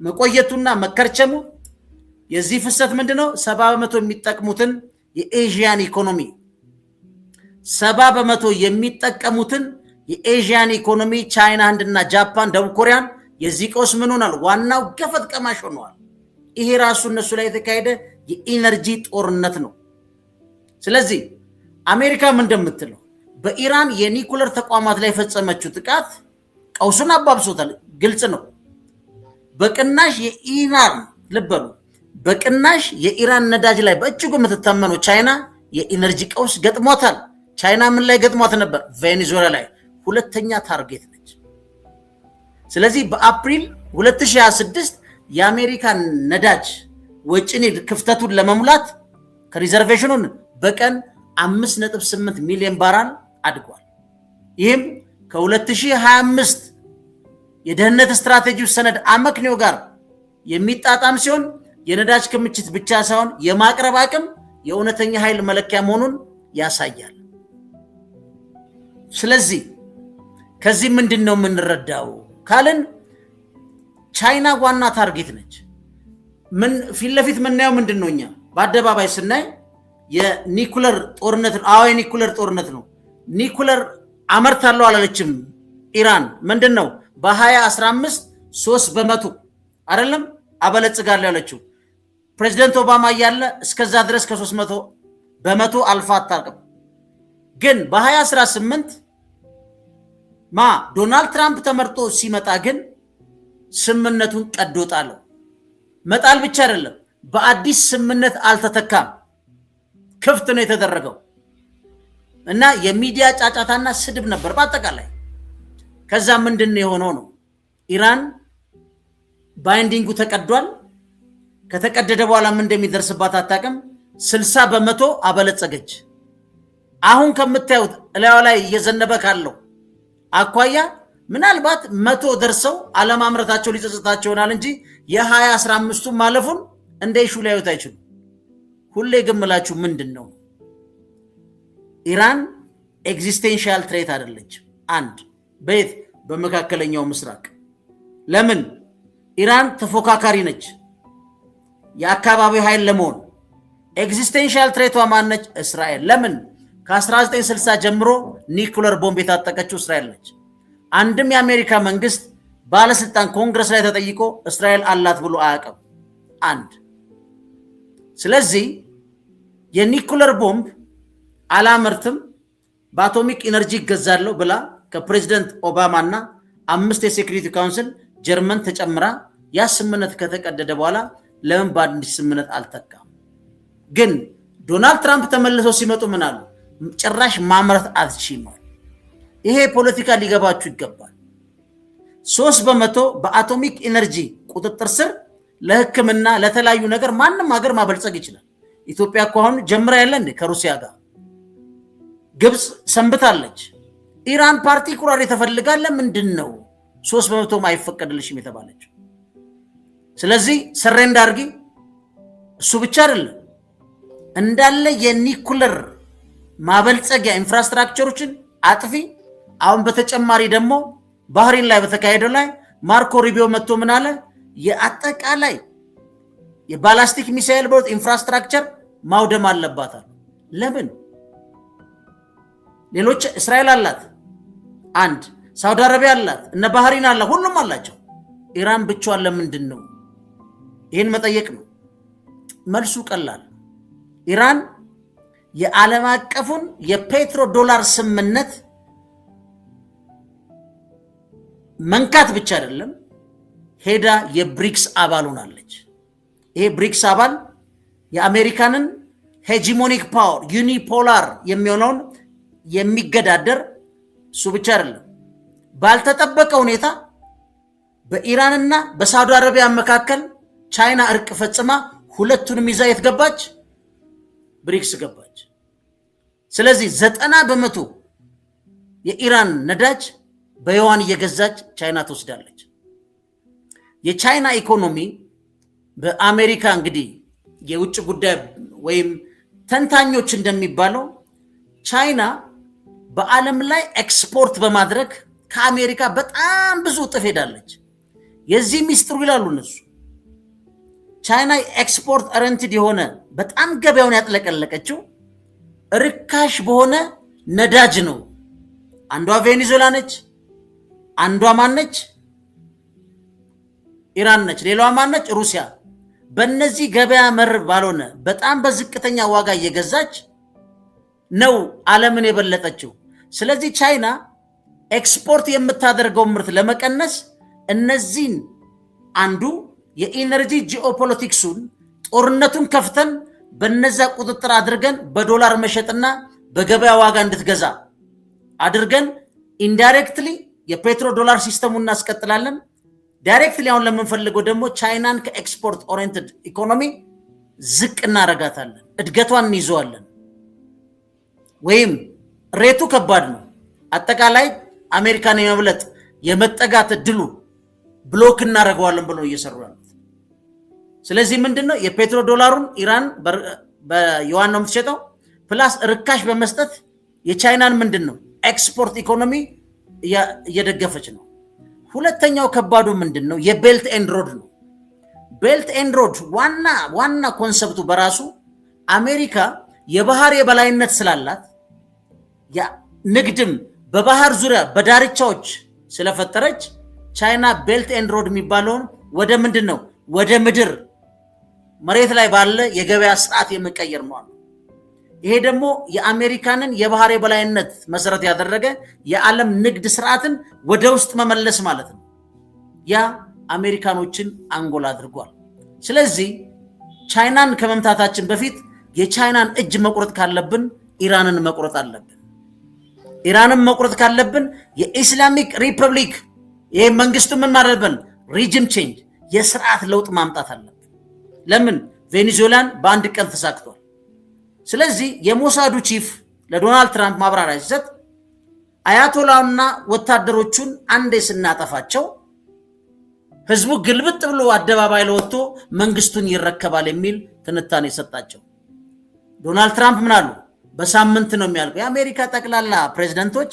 መቆየቱና መከርቸሙ የዚህ ፍሰት ምንድነው? 70 በመቶ የሚጠቀሙትን የኤዥያን ኢኮኖሚ 70 በመቶ የሚጠቀሙትን የኤዥያን ኢኮኖሚ ቻይና፣ ህንድና ጃፓን፣ ደቡብ ኮሪያን የዚህ ቀውስ ምን ሆኗል? ዋናው ገፈት ቀማሽ ሆነዋል። ይሄ ራሱ እነሱ ላይ የተካሄደ የኢነርጂ ጦርነት ነው። ስለዚህ አሜሪካም እንደምትለው በኢራን የኒኩለር ተቋማት ላይ የፈጸመችው ጥቃት ቀውሱን አባብሶታል። ግልጽ ነው። በቅናሽ የኢራን ልበሉ በቅናሽ የኢራን ነዳጅ ላይ በእጅጉ የምትታመነው ቻይና የኢነርጂ ቀውስ ገጥሟታል። ቻይና ምን ላይ ገጥሟት ነበር? ቬኔዙዌላ ላይ ሁለተኛ ታርጌት ነች። ስለዚህ በአፕሪል 2026 የአሜሪካን ነዳጅ ወጪ ንግድ ክፍተቱን ለመሙላት ከሪዘርቬሽኑን በቀን 5.8 ሚሊዮን ባራል አድጓል። ይህም ከ2025 የደህንነት ስትራቴጂው ሰነድ አመክንዮ ጋር የሚጣጣም ሲሆን የነዳጅ ክምችት ብቻ ሳይሆን የማቅረብ አቅም የእውነተኛ ኃይል መለኪያ መሆኑን ያሳያል። ስለዚህ ከዚህ ምንድነው የምንረዳው ካልን ቻይና ዋና ታርጌት ነች። ምን ፊት ለፊት ምናየው ምንድነው? እኛ በአደባባይ ስናይ የኒኩለር ጦርነት ነው። አዎ የኒኩለር ጦርነት ነው። ኒኩለር አመርታለሁ አላለችም ኢራን። ምንድነው በ2015 3 በመቶ አይደለም አበለጽጋለሁ ያለችው። ፕሬዝዳንት ኦባማ እያለ እስከዛ ድረስ ከ300 በመቶ አልፋ አታውቅም። ግን በ2018 ዶናልድ ትራምፕ ተመርጦ ሲመጣ ግን ስምነቱን ቀዶ ጣለው። መጣል ብቻ አይደለም፣ በአዲስ ስምነት አልተተካም፣ ክፍት ነው የተደረገው እና የሚዲያ ጫጫታና ስድብ ነበር በአጠቃላይ። ከዛ ምንድነው የሆነው ነው ኢራን ባይንዲንጉ ተቀዷል። ከተቀደደ በኋላ ምን እንደሚደርስባት አታውቅም። 60 በመቶ አበለጸገች። አሁን ከምታዩት እላዩ ላይ እየዘነበ ካለው አኳያ ምናልባት 100 ደርሰው አለማምረታቸው ሊጸጽታቸው ይሆናል እንጂ የ2015 ማለፉን እንደ ኢሹ ሊያዩት አይችሉም። ሁሌ ግምላችሁ ምንድነው ኢራን ኤግዚስቴንሻል ትሬት አይደለች። አንድ በየት በመካከለኛው ምስራቅ ለምን ኢራን ተፎካካሪ ነች የአካባቢው ኃይል ለመሆን። ኤግዚስቴንሻል ትሬቷ ማነች? እስራኤል። ለምን ከ1960 ጀምሮ ኒኩለር ቦምብ የታጠቀችው እስራኤል ነች። አንድም የአሜሪካ መንግስት ባለስልጣን ኮንግረስ ላይ ተጠይቆ እስራኤል አላት ብሎ አያውቅም። አንድ ስለዚህ የኒኩለር ቦምብ አላመርትም በአቶሚክ ኢነርጂ ይገዛለሁ ብላ ከፕሬዝዳንት ኦባማና 5 የሴኩሪቲ ካውንስል ጀርመን ተጨምራ ያ ስምምነት ከተቀደደ በኋላ ለምን በአዲስ ስምምነት አልተካም? ግን ዶናልድ ትራምፕ ተመልሰው ሲመጡ ምን አሉ? ጭራሽ ማምረት አትችይም። ይሄ ፖለቲካ ሊገባችሁ ይገባል። 3% በአቶሚክ ኢነርጂ ቁጥጥር ስር ለሕክምና ለተለያዩ ነገር ማንም ሀገር ማበልጸግ ይችላል። ኢትዮጵያ እኮ አሁን ጀምራ ያለ እንዴ ከሩሲያ ጋር ግብጽ ሰንብታለች። ኢራን ፓርቲኩላር የተፈልጋለ ምንድነው 3% ማይፈቀድልሽም የተባለችው? ስለዚህ ሰሬንድ አርጊ። እሱ ብቻ አይደለም እንዳለ የኒኩለር ማበልጸጊያ ኢንፍራስትራክቸሮችን አጥፊ። አሁን በተጨማሪ ደግሞ ባህሪን ላይ በተካሄደው ላይ ማርኮ ሩቢዮ መጥቶ ምን አለ? የአጠቃላይ የባላስቲክ ሚሳኤል ቦት ኢንፍራስትራክቸር ማውደም አለባታል። ለምን? ሌሎች እስራኤል አላት፣ አንድ ሳውዲ አረቢያ አላት፣ እነ ባህሪን አላት፣ ሁሉም አላቸው። ኢራን ብቻዋን ለምንድን ነው? ይህን መጠየቅ ነው። መልሱ ቀላል። ኢራን የዓለም አቀፉን የፔትሮ ዶላር ስምምነት መንካት ብቻ አይደለም፣ ሄዳ የብሪክስ አባል ሆናለች። ይሄ ብሪክስ አባል የአሜሪካንን ሄጂሞኒክ ፓወር ዩኒፖላር የሚሆነውን የሚገዳደር እሱ ብቻ አይደለም፣ ባልተጠበቀ ሁኔታ በኢራንና በሳውዲ አረቢያ መካከል ቻይና እርቅ ፈጽማ ሁለቱንም ይዛ የት ገባች? ብሪክስ ገባች። ስለዚህ 90% የኢራን ነዳጅ በዩዋን እየገዛች ቻይና ትወስዳለች። የቻይና ኢኮኖሚ በአሜሪካ እንግዲህ የውጭ ጉዳይ ወይም ተንታኞች እንደሚባለው ቻይና በዓለም ላይ ኤክስፖርት በማድረግ ከአሜሪካ በጣም ብዙ እጥፍ ሄዳለች። የዚህ ሚስጥሩ ይላሉ እነሱ ቻይና ኤክስፖርት ኦሪየንትድ የሆነ በጣም ገበያውን ያጥለቀለቀችው ርካሽ በሆነ ነዳጅ ነው። አንዷ ቬኔዙዌላ ነች፣ አንዷ ማነች? ኢራን ነች። ሌላዋ ማነች? ሩሲያ። በእነዚህ ገበያ መር ባልሆነ በጣም በዝቅተኛ ዋጋ እየገዛች ነው ዓለምን የበለጠችው። ስለዚህ ቻይና ኤክስፖርት የምታደርገው ምርት ለመቀነስ እነዚህን አንዱ የኢነርጂ ጂኦፖለቲክሱን ጦርነቱን ከፍተን በነዛ ቁጥጥር አድርገን በዶላር መሸጥና በገበያ ዋጋ እንድትገዛ አድርገን ኢንዳይሬክትሊ የፔትሮ ዶላር ሲስተሙን እናስቀጥላለን። ዳይሬክትሊ አሁን ለምንፈልገው ደግሞ ቻይናን ከኤክስፖርት ኦሪየንትድ ኢኮኖሚ ዝቅ እናረጋታለን፣ እድገቷን እንይዘዋለን። ወይም ሬቱ ከባድ ነው። አጠቃላይ አሜሪካን የመብለጥ የመጠጋት እድሉ ብሎክ እናረጋዋለን ብለው እየሰሩ ያሉት። ስለዚህ ምንድነው የፔትሮ ዶላሩን ኢራን በዩዋን ነው የምትሸጠው፣ ፕላስ ርካሽ በመስጠት የቻይናን ምንድነው ኤክስፖርት ኢኮኖሚ እየደገፈች ነው። ሁለተኛው ከባዱ ምንድነው የቤልት ኤንድ ሮድ ነው። ቤልት ኤንድ ሮድ ዋና ኮንሰፕቱ በራሱ አሜሪካ የባህር የበላይነት ስላላት ንግድም በባህር ዙሪያ በዳርቻዎች ስለፈጠረች ቻይና ቤልት ኤንድ ሮድ የሚባለውን ወደ ምንድነው ወደ ምድር መሬት ላይ ባለ የገበያ ስርዓት የመቀየር ነው። ይሄ ደግሞ የአሜሪካንን የባህር የበላይነት መሰረት ያደረገ የዓለም ንግድ ስርዓትን ወደ ውስጥ መመለስ ማለት ነው። ያ አሜሪካኖችን አንጎል አድርጓል። ስለዚህ ቻይናን ከመምታታችን በፊት የቻይናን እጅ መቁረጥ ካለብን ኢራንን መቁረጥ አለብን። ኢራንን መቁረጥ ካለብን የኢስላሚክ ሪፐብሊክ ይሄ መንግስቱ ምን ማለብን ሪጅም ቼንጅ የስርዓት ለውጥ ማምጣት አለብን። ለምን ቬኔዙዌላን በአንድ ቀን ተሳክቷል። ስለዚህ የሞሳዱ ቺፍ ለዶናልድ ትራምፕ ማብራሪያ ሲሰጥ አያቶላውና ወታደሮቹን አንዴ ስናጠፋቸው ህዝቡ ግልብጥ ብሎ አደባባይ ለወጥቶ መንግስቱን ይረከባል የሚል ትንታኔ ሰጣቸው። ዶናልድ ትራምፕ ምን አሉ? በሳምንት ነው የሚያልቀው። የአሜሪካ ጠቅላላ ፕሬዝዳንቶች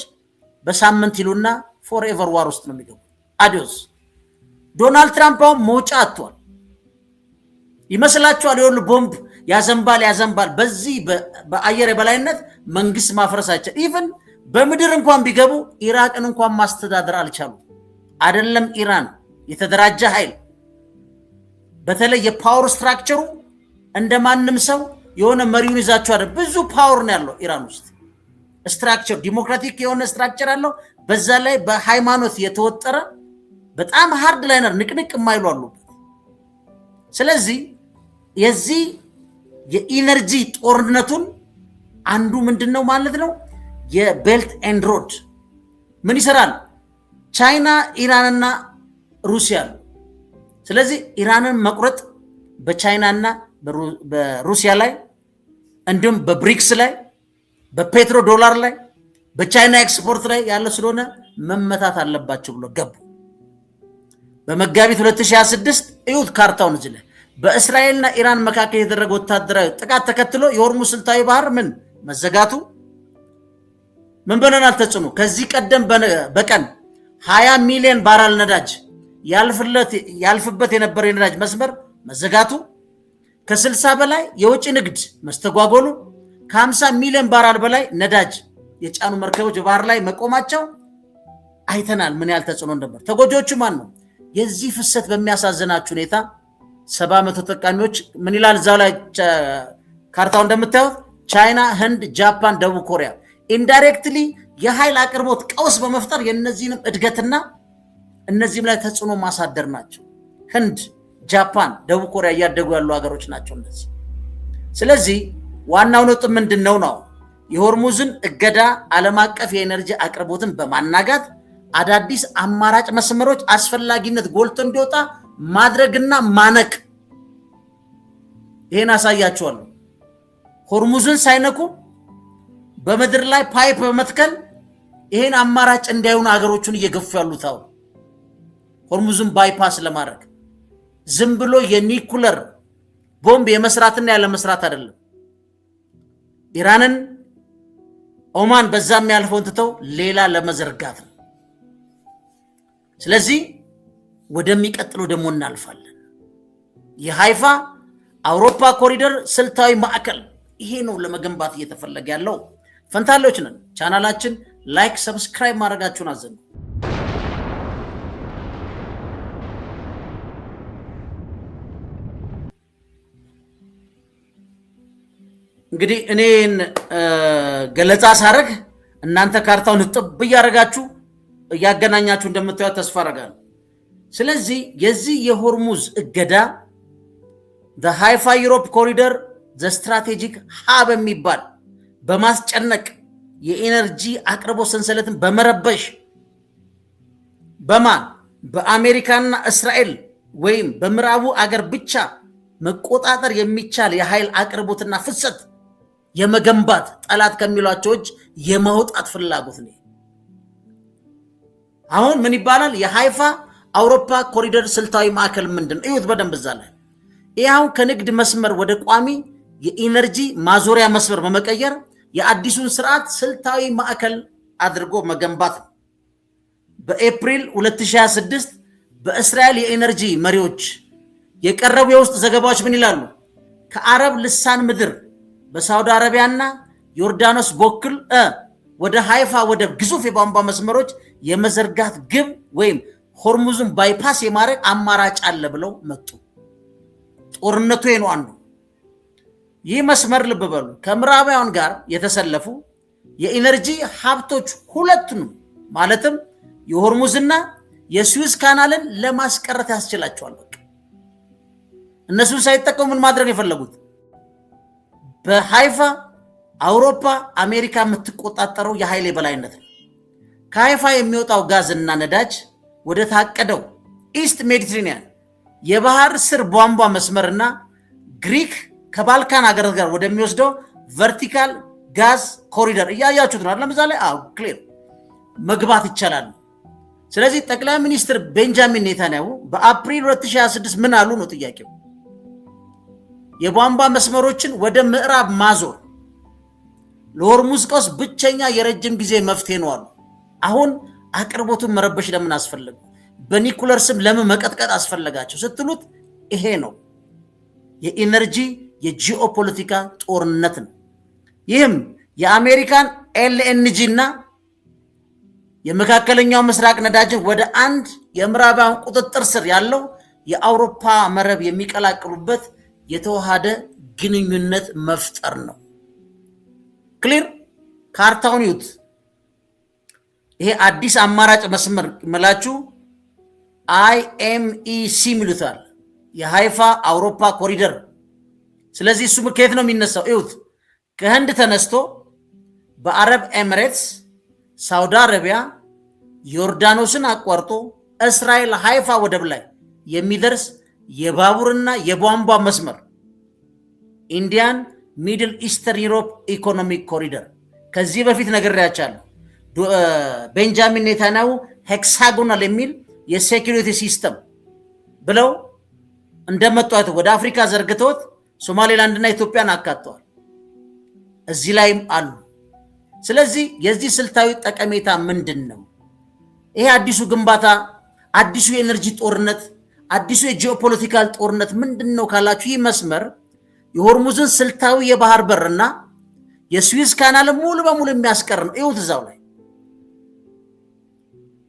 በሳምንት ይሉና ፎርኤቨር ዋር ውስጥ ነው የሚገቡ። አዲዮስ። ዶናልድ ትራምፕ መውጫ አጥቷል ይመስላችኋል? የሁሉ ቦምብ ያዘንባል። በዚህ በአየር የበላይነት መንግስት ማፍረሳቸው ኢቭን በምድር እንኳን ቢገቡ ኢራቅን እንኳን ማስተዳደር አልቻሉም። አይደለም ኢራን የተደራጀ ኃይል በተለይ የፓወር ስትራክቸሩ እንደማንም ሰው የሆነ መሪውን ይዛቸው አይደል ብዙ ፓወር ነው ያለው ኢራን ውስጥ ስትራክቸር ዲሞክራቲክ የሆነ ስትራክቸር አለው በዛ ላይ በሃይማኖት የተወጠረ በጣም ሃርድ ላይነር ንቅንቅ የማይሉ አሉበት ስለዚህ የዚህ የኢነርጂ ጦርነቱን አንዱ ምንድነው ማለት ነው የቤልት ኤንድ ሮድ ምን ይሰራል ቻይና ኢራንና ሩሲያ ስለዚህ ኢራንን መቁረጥ በቻይናና በሩሲያ ላይ እንዲሁም በብሪክስ ላይ በፔትሮ ዶላር ላይ በቻይና ኤክስፖርት ላይ ያለ ስለሆነ መመታት አለባቸው ብሎ ገቡ በመጋቢት 2026 እዩት ካርታውን እዚህ ላይ በእስራኤልና ኢራን መካከል የተደረገው ወታደራዊ ጥቃት ተከትሎ የሆርሙዝ ስልታዊ ባህር ምን መዘጋቱ ምን በለናል ተጽዕኖ ከዚህ ቀደም በቀን 20 ሚሊዮን ባራል ነዳጅ ያልፍበት የነበረው የነዳጅ መስመር መዘጋቱ ከ60 በላይ የውጭ ንግድ መስተጓጎሉ ከ50 ሚሊዮን ባራል በላይ ነዳጅ የጫኑ መርከቦች በባህር ላይ መቆማቸው አይተናል ምን ያህል ተጽዕኖ ነበር ተጎጆቹ ማን ነው የዚህ ፍሰት በሚያሳዝናችሁ ሁኔታ 700 ተጠቃሚዎች ምን ይላል እዛው ላይ ካርታው እንደምታዩት ቻይና ህንድ ጃፓን ደቡብ ኮሪያ ኢንዳይሬክትሊ የኃይል አቅርቦት ቀውስ በመፍጠር የነዚህንም እድገትና እነዚህም ላይ ተጽዕኖ ማሳደር ናቸው ህንድ ጃፓን ደቡብ ኮሪያ ያደጉ ያሉ ሀገሮች ናቸው እነዚህ ስለዚህ ዋናው ነጥብ ምንድነው ነው የሆርሙዝን እገዳ ዓለም አቀፍ የኤነርጂ አቅርቦትን በማናጋት አዳዲስ አማራጭ መስመሮች አስፈላጊነት ጎልቶ እንዲወጣ ማድረግና ማነቅ ይሄን አሳያቸዋለሁ ሆርሙዝን ሳይነኩ በመድር ላይ ፓይፕ በመትከል ይሄን አማራጭ እንዳይሆኑ ሀገሮቹን እየገፉ ያሉት አው ሆርሙዝን ባይፓስ ለማድረግ ዝም ብሎ የኒኩለር ቦምብ የመስራትና ያለ መስራት አይደለም ኢራንን ኦማን በዛም ያልፈውን ትተው ሌላ ለመዘርጋት ነው ስለዚህ ወደሚቀጥለው ደግሞ እናልፋለን የሃይፋ አውሮፓ ኮሪደር ስልታዊ ማዕከል ይሄ ነው ለመገንባት እየተፈለገ ያለው ፈንታሌዎች ነን ቻናላችን ላይክ ሰብስክራይብ ማድረጋችሁን አዘኑ እንግዲህ እኔን ገለጻ ሳረግ እናንተ ካርታውን ጥብ ያረጋችሁ ያገናኛችሁ እንደምታዩት ተስፋ አረጋለሁ ስለዚህ የዚህ የሆርሙዝ እገዳ the Haifa Europe corridor the strategic hub የሚባል በማስጨነቅ የኤነርጂ አቅርቦት ሰንሰለትን በመረበሽ በማን በአሜሪካና እስራኤል ወይም በምዕራቡ አገር ብቻ መቆጣጠር የሚቻል የኃይል አቅርቦትና ፍሰት የመገንባት ጠላት ከሚሏቸው እጅ የማውጣት ፍላጎት ነው አሁን ምን ይባላል የሃይፋ አውሮፓ ኮሪደር ስልታዊ ማዕከል ምንድነው እዩት በደንብ ዛለ ይሄው ከንግድ መስመር ወደ ቋሚ የኢነርጂ ማዞሪያ መስመር በመቀየር የአዲሱን ስርዓት ስልታዊ ማዕከል አድርጎ መገንባት በኤፕሪል 2026 በእስራኤል የኢነርጂ መሪዎች የቀረቡ የውስጥ ዘገባዎች ምን ይላሉ ከአረብ ልሳን ምድር በሳውዲ አረቢያና ዮርዳኖስ በኩል ወደ ሃይፋ ወደ ግዙፍ የቧንቧ መስመሮች የመዘርጋት ግብ ወይም ሆርሙዝን ባይፓስ የማድረግ አማራጭ አለ ብለው መጡ ጦርነቱ የነው አንዱ ይህ መስመር ልብ በሉ ከምዕራባውያን ጋር የተሰለፉ የኢነርጂ ሀብቶች ሁለቱንም ማለትም የሆርሙዝና የስዊዝ ካናልን ለማስቀረት ያስችላቸዋል በቃ እነሱን ሳይጠቀሙ ምን ማድረግ የፈለጉት በሃይፋ አውሮፓ አሜሪካ የምትቆጣጠረው የኃይል የበላይነት ነው ከሃይፋ የሚወጣው ጋዝና ነዳጅ ወደ ታቀደው ኢስት ሜዲትሬኒያን የባህር ስር ቧንቧ መስመርና ግሪክ ከባልካን ሀገራት ጋር ወደሚወስደው ቨርቲካል ጋዝ ኮሪደር እያያችሁት ነው ለምሳሌ ክሊር መግባት ይቻላል ስለዚህ ጠቅላይ ሚኒስትር ቤንጃሚን ኔታንያሁ በአፕሪል 2026 ምን አሉ ነው ጥያቄው የቧንቧ መስመሮችን ወደ ምዕራብ ማዞር ለሆርሙዝ ቀውስ ብቸኛ የረጅም ጊዜ መፍትሄ ነው አሉ አሁን አቅርቦቱን መረበሽ ለምን አስፈልጉ በኒኩለር ስም ለምን መቀጥቀጥ አስፈልጋቸው ስትሉት ይሄ ነው የኢነርጂ የጂኦፖለቲካ ጦርነት ነው ይህም የአሜሪካን ኤልኤንጂ እና የመካከለኛው ምስራቅ ነዳጅን ወደ አንድ የምዕራባውያን ቁጥጥር ስር ያለው የአውሮፓ መረብ የሚቀላቅሉበት የተዋሃደ ግንኙነት መፍጠር ነው። ክሊር ካርታውን ይዩት። ይሄ አዲስ አማራጭ መስመር መላችሁ IMEC ሚሉታል የሃይፋ አውሮፓ ኮሪደር። ስለዚህ እሱ ከየት ነው የሚነሳው? ይዩት። ከህንድ ተነስቶ በአረብ ኤሚሬትስ፣ ሳውዲ አረቢያ፣ ዮርዳኖስን አቋርጦ እስራኤል ሃይፋ ወደብ ላይ የሚደርስ የባቡርና የቧንቧ መስመር ኢንዲያን ሚድል ኢስተርን ዩሮፕ ኢኮኖሚክ ኮሪደር። ከዚህ በፊት ነግሬያቸዋለሁ። ቤንጃሚን ኔታንያሁ ሄክሳጎናል የሚል የሴኩሪቲ ሲስተም ብለው እንደመጧት ወደ አፍሪካ ዘርግተውት ሶማሌላንድና ኢትዮጵያን አካተዋል። እዚህ ላይም አሉ። ስለዚህ የዚህ ስልታዊ ጠቀሜታ ምንድን ነው? ይሄ አዲሱ ግንባታ፣ አዲሱ የኤነርጂ ጦርነት፣ አዲሱ የጂኦፖለቲካል ጦርነት ምንድን ነው ካላችሁ ይህ መስመር የሆርሙዝን ስልታዊ የባህር በርና የስዊዝ ካናል ሙሉ በሙሉ የሚያስቀር ነው። ይሁት እዛው ላይ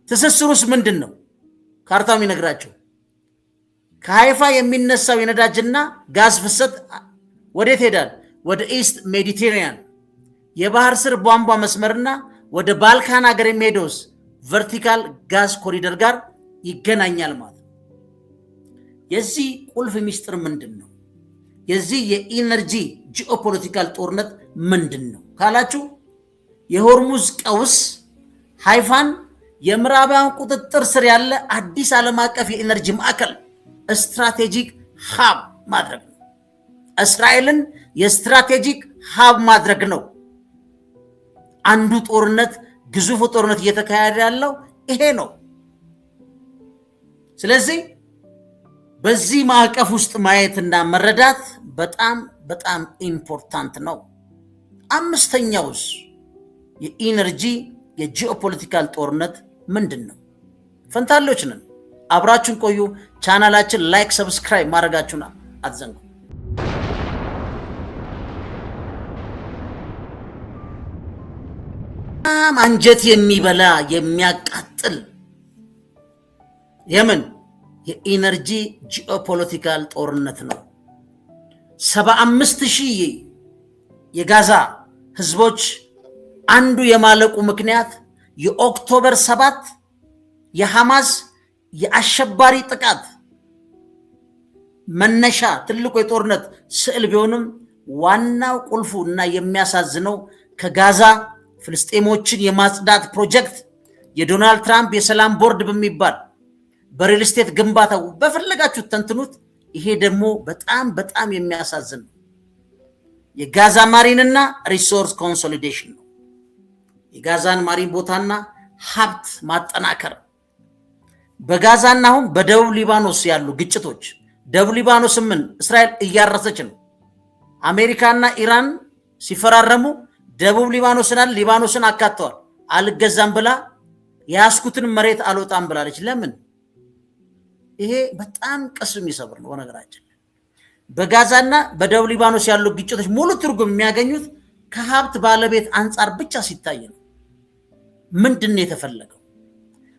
ትስስሩስ ምንድን ነው? ካርታው የሚነግራቸው ከሃይፋ የሚነሳው የነዳጅና ጋዝ ፍሰት ወዴት ሄዳል? ወደ ኢስት ሜዲቴሪያን የባህር ስር ቧንቧ መስመርና ወደ ባልካን ሀገር የሚሄደውስ ቨርቲካል ጋዝ ኮሪደር ጋር ይገናኛል ማለት ነው። የዚህ ቁልፍ ሚስጥር ምንድን ነው? የዚህ የኢነርጂ ጂኦፖለቲካል ጦርነት ምንድን ነው ካላችሁ የሆርሙዝ ቀውስ ሃይፋን የምዕራባውያን ቁጥጥር ስር ያለ አዲስ ዓለም አቀፍ የኢነርጂ ማዕከል ስትራቴጂክ ሀብ ማድረግ ነው። እስራኤልን የስትራቴጂክ ሀብ ማድረግ ነው። አንዱ ጦርነት፣ ግዙፉ ጦርነት እየተካሄደ ያለው ይሄ ነው። ስለዚህ በዚህ ማዕቀፍ ውስጥ ማየትና መረዳት በጣም በጣም ኢምፖርታንት ነው። አምስተኛውስ የኢነርጂ የጂኦፖለቲካል ጦርነት ምንድን ነው? ፈንታሌዎች ነን። አብራችሁን ቆዩ። ቻናላችን ላይክ፣ ሰብስክራይብ ማድረጋችሁን አትዘንጉ። አንጀት የሚበላ የሚያቃጥል የምን የኢነርጂ ጂኦፖለቲካል ጦርነት ነው። 75,000 የጋዛ ህዝቦች አንዱ የማለቁ ምክንያት የኦክቶበር 7 የሐማስ የአሸባሪ ጥቃት መነሻ ትልቁ የጦርነት ስዕል ቢሆንም ዋናው ቁልፉ እና የሚያሳዝነው ከጋዛ ፍልስጤሞችን የማጽዳት ፕሮጀክት የዶናልድ ትራምፕ የሰላም ቦርድ በሚባል በሪል ስቴት ግንባታው በፈለጋችሁ ተንትኑት። ይሄ ደግሞ በጣም በጣም የሚያሳዝን ነው። የጋዛ ማሪንና ሪሶርስ ኮንሶሊዴሽን ነው። የጋዛን ማሪን ቦታና ሀብት ማጠናከር። በጋዛና አሁን በደቡብ ሊባኖስ ያሉ ግጭቶች፣ ደቡብ ሊባኖስ ምን እስራኤል እያረሰች ነው። አሜሪካና ኢራን ሲፈራረሙ ደቡብ ሊባኖስን አካተዋል። አልገዛም ብላ የያዝኩትን መሬት አልወጣም ብላለች። ለምን? ይሄ በጣም ቅስም የሚሰብር ነው። በነገራችን በጋዛና በደቡብ ሊባኖስ ያሉ ግጭቶች ሙሉ ትርጉም የሚያገኙት ከሀብት ባለቤት አንጻር ብቻ ሲታይ ነው። ምንድን ነው የተፈለገው?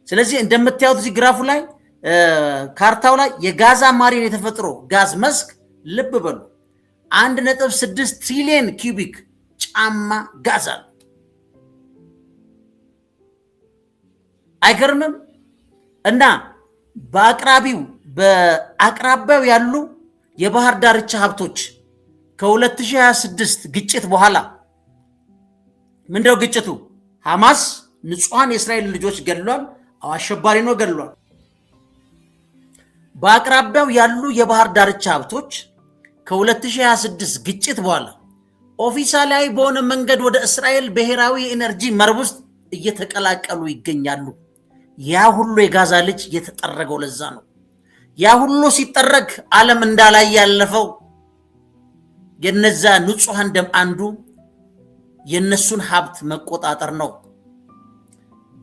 ስለዚህ እንደምታዩት እዚህ ግራፉ ላይ ካርታው ላይ የጋዛ ማሪን የተፈጥሮ ጋዝ መስክ ልብ በሉ 1.6 ትሪሊየን ኪዩቢክ ጫማ ጋዝ አለ። አይገርምም? እና በአቅራቢያው ያሉ የባህር ዳርቻ ሀብቶች ከ2026 ግጭት በኋላ ምንድነው ግጭቱ? ሐማስ ንጹሃን የእስራኤል ልጆች ገድሏል። አሸባሪ ነው ገድሏል። በአቅራቢያው ያሉ የባህር ዳርቻ ሀብቶች ከ2026 ግጭት በኋላ ኦፊሳላዊ በሆነ መንገድ ወደ እስራኤል ብሔራዊ የኤነርጂ መረብ ውስጥ እየተቀላቀሉ ይገኛሉ። ያ ሁሉ የጋዛ ልጅ የተጠረገው ለዛ ነው። ያ ሁሉ ሲጠረግ ዓለም እንዳላይ ያለፈው የነዛ ንጹሃን ደም አንዱ የነሱን ሀብት መቆጣጠር ነው።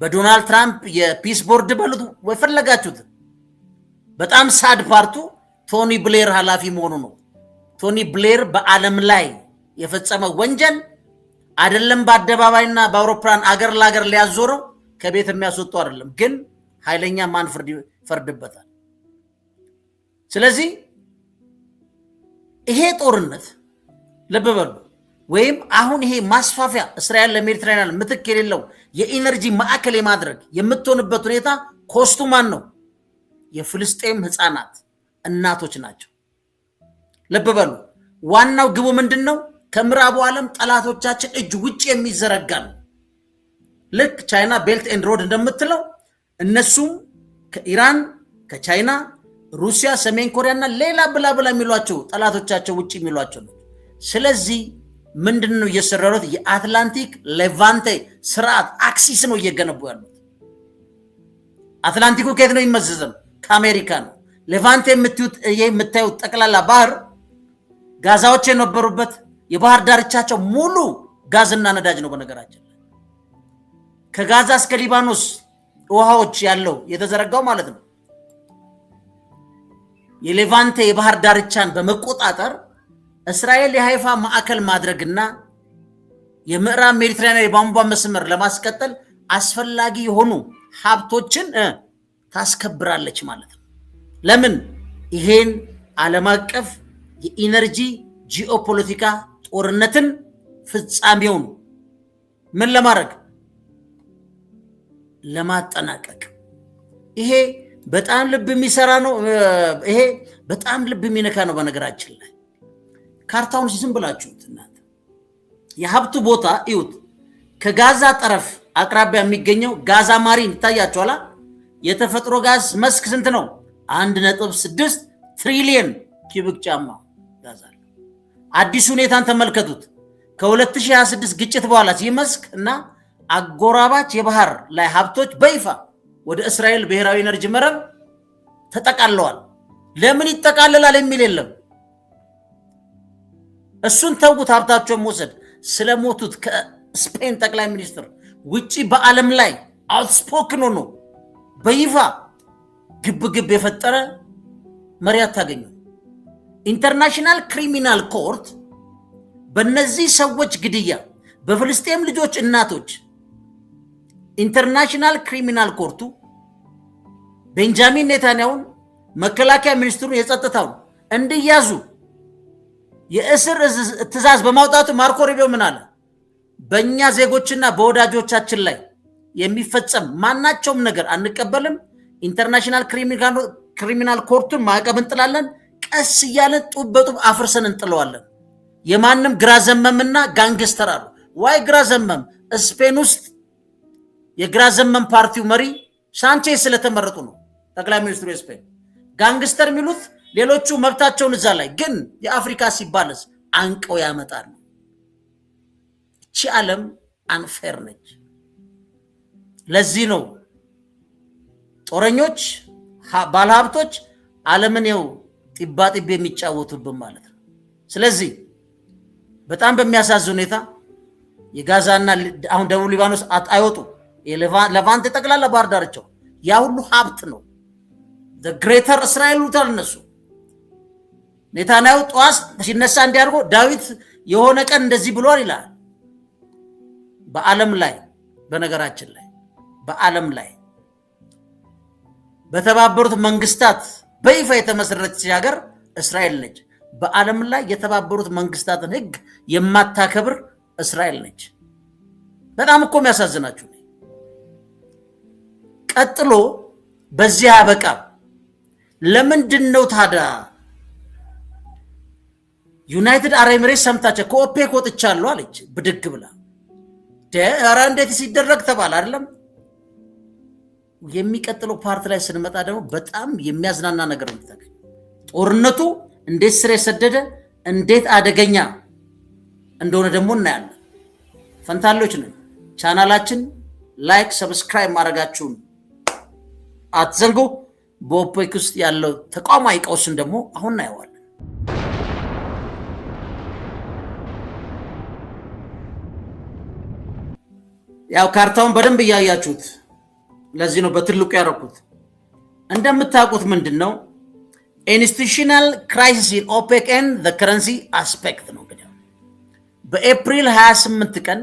በዶናልድ ትራምፕ የፒስ ቦርድ በሉት ወፈለጋችሁት በጣም ሳድ ፓርቱ ቶኒ ብሌር ኃላፊ መሆኑ ነው። ቶኒ ብሌር በዓለም ላይ የፈጸመው ወንጀል አይደለም በአደባባይና በአውሮፕላን አገር ለአገር ሊያዞረው ከቤት የሚያስወጡ አይደለም፣ ግን ኃይለኛ ማን ፈርድበታል። ስለዚህ ይሄ ጦርነት ልብ በሉ ወይም አሁን ይሄ ማስፋፊያ እስራኤል ለሜዲትራኒያን ምትክ የሌለው የኢነርጂ ማዕከል የማድረግ የምትሆንበት ሁኔታ ኮስቱ ማን ነው? የፍልስጤም ህፃናት እናቶች ናቸው። ልብ በሉ ዋናው ግቡ ምንድነው? ከምዕራቡ ዓለም ጠላቶቻችን እጅ ውጭ የሚዘረጋ ነው። ልክ ቻይና ቤልት ኤንድ ሮድ እንደምትለው እነሱም ከኢራን ከቻይና ሩሲያ ሰሜን ኮሪያና ሌላ ብላ ብላ የሚሏቸው ጠላቶቻቸው ውጭ የሚሏቸው ነው። ስለዚህ ምንድነው እየሰራሩት? የአትላንቲክ ሌቫንቴ ስርዓት አክሲስ ነው እየገነቡ ያሉት። አትላንቲኩ ከየት ነው ይመዘዘም? ከአሜሪካ ነው። ሌቫንቴ የምታዩት ጠቅላላ ባህር ጋዛዎች የነበሩበት የባህር ዳርቻቸው ሙሉ ጋዝና ነዳጅ ነው። በነገራችን ከጋዛ እስከ ሊባኖስ ውሃዎች ያለው የተዘረጋው ማለት ነው። የሌቫንቴ የባህር ዳርቻን በመቆጣጠር እስራኤል የሃይፋ ማዕከል ማድረግና የምዕራብ ሜዲትራኒያን የቧንቧ መስመር ለማስቀጠል አስፈላጊ የሆኑ ሀብቶችን ታስከብራለች ማለት ነው። ለምን? ይሄን ዓለም አቀፍ የኢነርጂ ጂኦፖለቲካ ጦርነትን ፍጻሜውን ምን ለማድረግ ለማጠናቀቅ። ይሄ በጣም ልብ የሚሰራ ነው። ይሄ በጣም ልብ የሚነካ ነው። በነገራችን ላይ ካርታውን ዝም ብላችሁት እናንተ የሀብቱ ቦታ እዩት። ከጋዛ ጠረፍ አቅራቢያ የሚገኘው ጋዛ ማሪን ይታያችኋል። የተፈጥሮ ጋዝ መስክ ስንት ነው? 1.6 ትሪሊየን ኪዩቢክ ጫማ ጋዝ አለ። አዲስ ሁኔታን ተመልከቱት። ከ2026 ግጭት በኋላ ይህ መስክ እና አጎራባች የባህር ላይ ሀብቶች በይፋ ወደ እስራኤል ብሔራዊ ኤነርጂ መረብ ተጠቃለዋል። ለምን ይጠቃለላል የሚል የለም። እሱን ተውት። ሀብታቸውን መውሰድ ስለሞቱት ከስፔን ጠቅላይ ሚኒስትር ውጪ በዓለም ላይ አውትስፖክን ሆኖ በይፋ ግብግብ የፈጠረ መሪ አታገኙ። ኢንተርናሽናል ክሪሚናል ኮርት በእነዚህ ሰዎች ግድያ በፍልስጤም ልጆች እናቶች ኢንተርናሽናል ክሪሚናል ኮርቱ ቤንጃሚን ኔታንያሁን መከላከያ ሚኒስትሩን የጸጥታውን እንዲያዙ የእስር ትእዛዝ በማውጣቱ ማርኮ ሩቢዮ ምን አለ? በእኛ ዜጎችና በወዳጆቻችን ላይ የሚፈጸም ማናቸውም ነገር አንቀበልም። ኢንተርናሽናል ክሪሚናል ኮርቱን ማዕቀብ እንጥላለን። ቀስ እያለን ጡብ በጡብ አፍርሰን እንጥለዋለን። የማንም ግራ ዘመምና ጋንግስተር አሉ። ዋይ ግራ ዘመም? ስፔን ውስጥ የግራ ዘመም ፓርቲው መሪ ሳንቼዝ ስለተመረጡ ነው ጠቅላይ ሚኒስትሩ የስፔን። ጋንግስተር የሚሉት ሌሎቹ መብታቸውን እዛ ላይ ግን የአፍሪካ ሲባልስ አንቀው ያመጣሉ። እቺ ዓለም አንፌር ነች። ለዚህ ነው ጦረኞች ባለሀብቶች ዓለምን ይኸው ጢባ ጢቤ የሚጫወቱብን ማለት ነው። ስለዚህ በጣም በሚያሳዝን ሁኔታ የጋዛና አሁን ደቡብ ሊባኖስ አይወጡ ሌቫንት ጠቅላላ ባህር ዳርቻው ያ ሁሉ ሀብት ነው። ግሬተር እስራኤል ውታል እነሱ ኔታንያሁ ጠዋት ሲነሳ እንዲያርጎ ዳዊት የሆነ ቀን እንደዚህ ብሏል ይላል። በዓለም ላይ በነገራችን ላይ በዓለም ላይ በተባበሩት መንግስታት በይፋ የተመሰረተች ሀገር እስራኤል ነች። በዓለም ላይ የተባበሩት መንግስታትን ሕግ የማታከብር እስራኤል ነች። በጣም እኮ የሚያሳዝናችሁ። ቀጥሎ በዚህ አበቃ። ለምንድን ነው ታዲያ ዩናይትድ አረብ ኤሚሬትስ ሰምታችሁ ከኦፔክ ወጥቻለሁ አለች ብድግ ብላ። ኧረ እንዴት ሲደረግ ተባለ አይደለም። የሚቀጥለው ፓርት ላይ ስንመጣ ደግሞ በጣም የሚያዝናና ነገር ነው። ጦርነቱ እንዴት ስር የሰደደ እንዴት አደገኛ እንደሆነ ደግሞ እናያለን። ፈንታሎች ነን። ቻናላችን ላይክ ሰብስክራይብ ማድረጋችሁን አትዘንጉ። በኦፔክ ውስጥ ያለው ተቋማዊ ቀውስን ደግሞ አሁን እናየዋለን። ያው ካርታውን በደንብ እያያችሁት ለዚህ ነው በትልቁ ያደረኩት። እንደምታውቁት ምንድነው ኢንስቲቱሽናል ክራይሲስ ኢን ኦፔክ ኤንድ ዘ ከረንሲ አስፔክት ነው። እንግዲህ በኤፕሪል 28 ቀን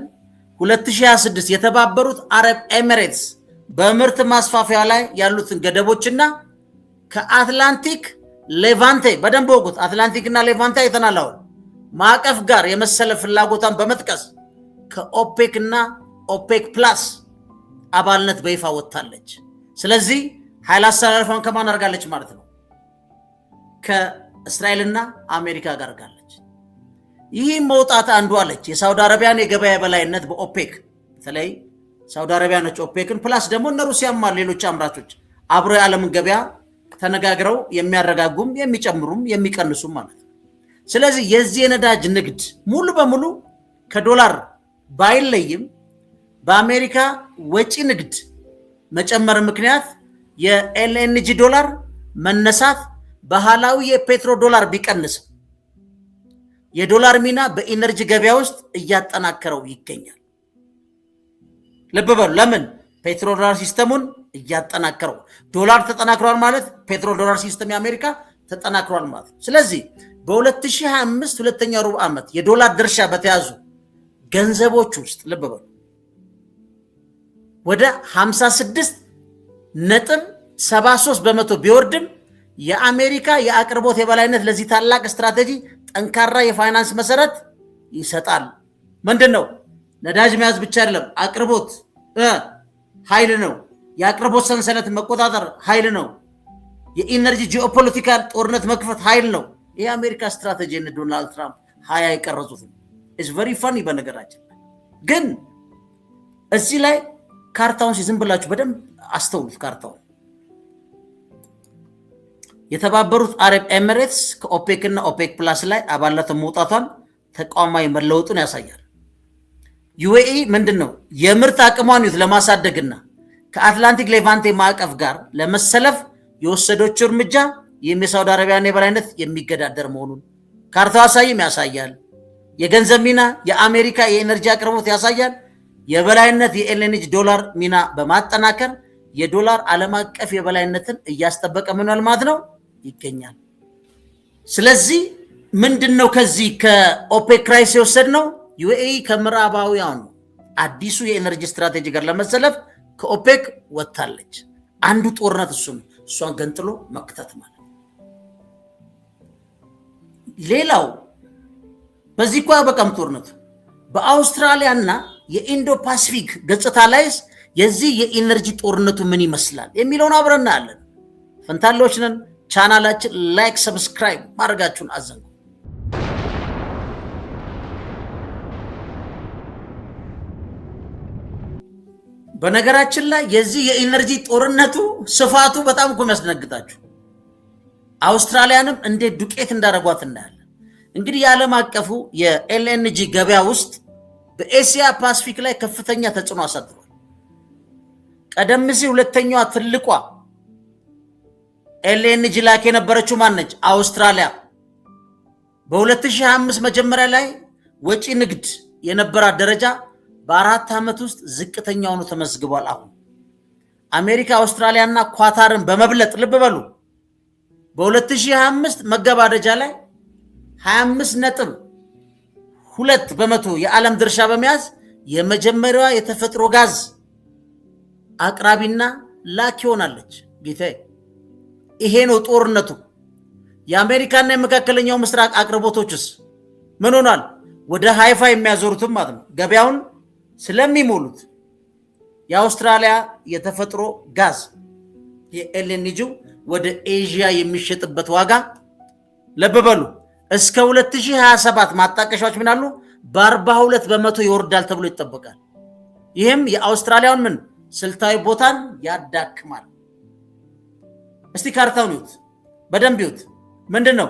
2026 የተባበሩት አረብ ኤሚሬትስ በምርት ማስፋፊያ ላይ ያሉትን ገደቦችና ከአትላንቲክ ሌቫንቴ በደንብ ወቁት። አትላንቲክና ሌቫንቴ አይተናል። አሁን ማዕቀፍ ጋር የመሰለ ፍላጎቷን በመጥቀስ ከኦፔክ እና ኦፔክ ፕላስ አባልነት በይፋ ወጥታለች። ስለዚህ ኃይል አስተላልፏን ከማን አድርጋለች ማለት ነው? ከእስራኤልና አሜሪካ ጋር አድርጋለች። ይህ መውጣት አንዱ አለች የሳውዲ አረቢያን የገበያ በላይነት በኦፔክ በተለይ ሳውዲ አረቢያኖች ኦፔክን ፕላስ ደግሞ እነ ሩሲያም ሌሎች አምራቾች አብሮ የዓለምን ገበያ ተነጋግረው የሚያረጋጉም የሚጨምሩም የሚቀንሱም ማለት ነው። ስለዚህ የዚህ የነዳጅ ንግድ ሙሉ በሙሉ ከዶላር ባይለይም በአሜሪካ ወጪ ንግድ መጨመር ምክንያት የኤልኤንጂ ዶላር መነሳት ባህላዊ የፔትሮ ዶላር ቢቀንስ የዶላር ሚና በኢነርጂ ገበያ ውስጥ እያጠናከረው ይገኛል። ልብ በሉ። ለምን? ፔትሮ ዶላር ሲስተሙን እያጠናከረው ዶላር ተጠናክሯል ማለት ፔትሮ ዶላር ሲስተም የአሜሪካ ተጠናክሯል ማለት። ስለዚህ በ2025 ሁለተኛው ሩብ ዓመት የዶላር ድርሻ በተያዙ ገንዘቦች ውስጥ ልብ በሉ ወደ 56.73 በመቶ ቢወርድም የአሜሪካ የአቅርቦት የበላይነት ለዚህ ታላቅ ስትራቴጂ ጠንካራ የፋይናንስ መሰረት ይሰጣል። ምንድነው? ነዳጅ መያዝ ብቻ አይደለም፣ አቅርቦት ኃይል ነው። የአቅርቦት ሰንሰለት መቆጣጠር ኃይል ነው። የኢነርጂ ጂኦፖለቲካል ጦርነት መክፈት ኃይል ነው። የአሜሪካ ስትራቴጂ እነ ዶናልድ ትራምፕ 20 የቀረጹት ኢትስ ቨሪ ፋኒ። በነገራችን ግን እዚህ ላይ ካርታውን ዝም ብላችሁ በደንብ አስተውሉት። ካርታውን የተባበሩት አረብ ኤሚሬትስ ከኦፔክ እና ኦፔክ ፕላስ ላይ አባላት መውጣቷን ተቋማዊ መለወጡን ያሳያል። ዩኤኢ ምንድነው? የምርት አቅሟን ለማሳደግና ከአትላንቲክ ሌቫንቴ ማዕቀፍ ጋር ለመሰለፍ የወሰደችው እርምጃ የሳውዲ አረቢያን የበላይነት የሚገዳደር መሆኑን ካርታው ያሳያል። የገንዘብ ሚና የአሜሪካ የኤነርጂ አቅርቦት ያሳያል። የበላይነት የኤልኤንጂ ዶላር ሚና በማጠናከር የዶላር ዓለም አቀፍ የበላይነትን እያስጠበቀ ምኗል ማለት ነው ይገኛል። ስለዚህ ምንድነው ከዚህ ከኦፔክ ክራይስ የወሰድነው? ዩኤኢ ከምዕራባውያኑ አዲሱ የኤነርጂ ስትራቴጂ ጋር ለመሰለፍ ከኦፔክ ወጥታለች። አንዱ ጦርነት እሱ ነው፣ እሷን ገንጥሎ መክተት ማለት። ሌላው በዚህ እኮ በቀም ጦርነቱ በአውስትራሊያና የኢንዶ ፓሲፊክ ገጽታ ላይ የዚህ የኢነርጂ ጦርነቱ ምን ይመስላል የሚለውን አብረን እናያለን። ፈንታሌዎች ነን። ቻናላችን ላይክ፣ ሰብስክራይብ ማድረጋችሁን አዘንጉ። በነገራችን ላይ የዚህ የኢነርጂ ጦርነቱ ስፋቱ በጣም እኮ የሚያስደነግጣችሁ አውስትራሊያንም እንዴት ዱቄት እንዳደረጓት እናያለን። እንግዲህ የዓለም አቀፉ የኤልኤንጂ ገበያ ውስጥ በኤሲያ ፓሲፊክ ላይ ከፍተኛ ተጽዕኖ አሳድሯል። ቀደም ሲል ሁለተኛዋ ትልቋ ኤልኤንጂ ላክ የነበረችው ማነች? አውስትራሊያ። በ2025 መጀመሪያ ላይ ወጪ ንግድ የነበራት ደረጃ በ4 ዓመት ውስጥ ዝቅተኛ ሆኖ ተመዝግቧል። አሁን አሜሪካ አውስትራሊያና ኳታርን በመብለጥ ልብ በሉ በ2025 መገባደጃ ላይ 25.2 በመቶ የዓለም ድርሻ በመያዝ የመጀመሪያዋ የተፈጥሮ ጋዝ አቅራቢና ላኪ ሆናለች። ጌታዬ ይሄ ነው ጦርነቱ። የአሜሪካና የመካከለኛው ምስራቅ አቅርቦቶችስ ምን ሆኗል? ወደ ሃይፋ የሚያዞሩትም ማለት ነው ገበያውን ስለሚሞሉት። የአውስትራሊያ የተፈጥሮ ጋዝ የኤልኤንጂው ወደ ኤዥያ የሚሸጥበት ዋጋ ለበበሉ እስከ 2027 ማጣቀሻዎች ምን አሉ? በ42 በመቶ ይወርዳል ተብሎ ይጠበቃል። ይህም የአውስትራሊያውን ምን ስልታዊ ቦታን ያዳክማል። እስቲ ካርታውን ይዩት፣ በደንብ ይዩት። ምንድነው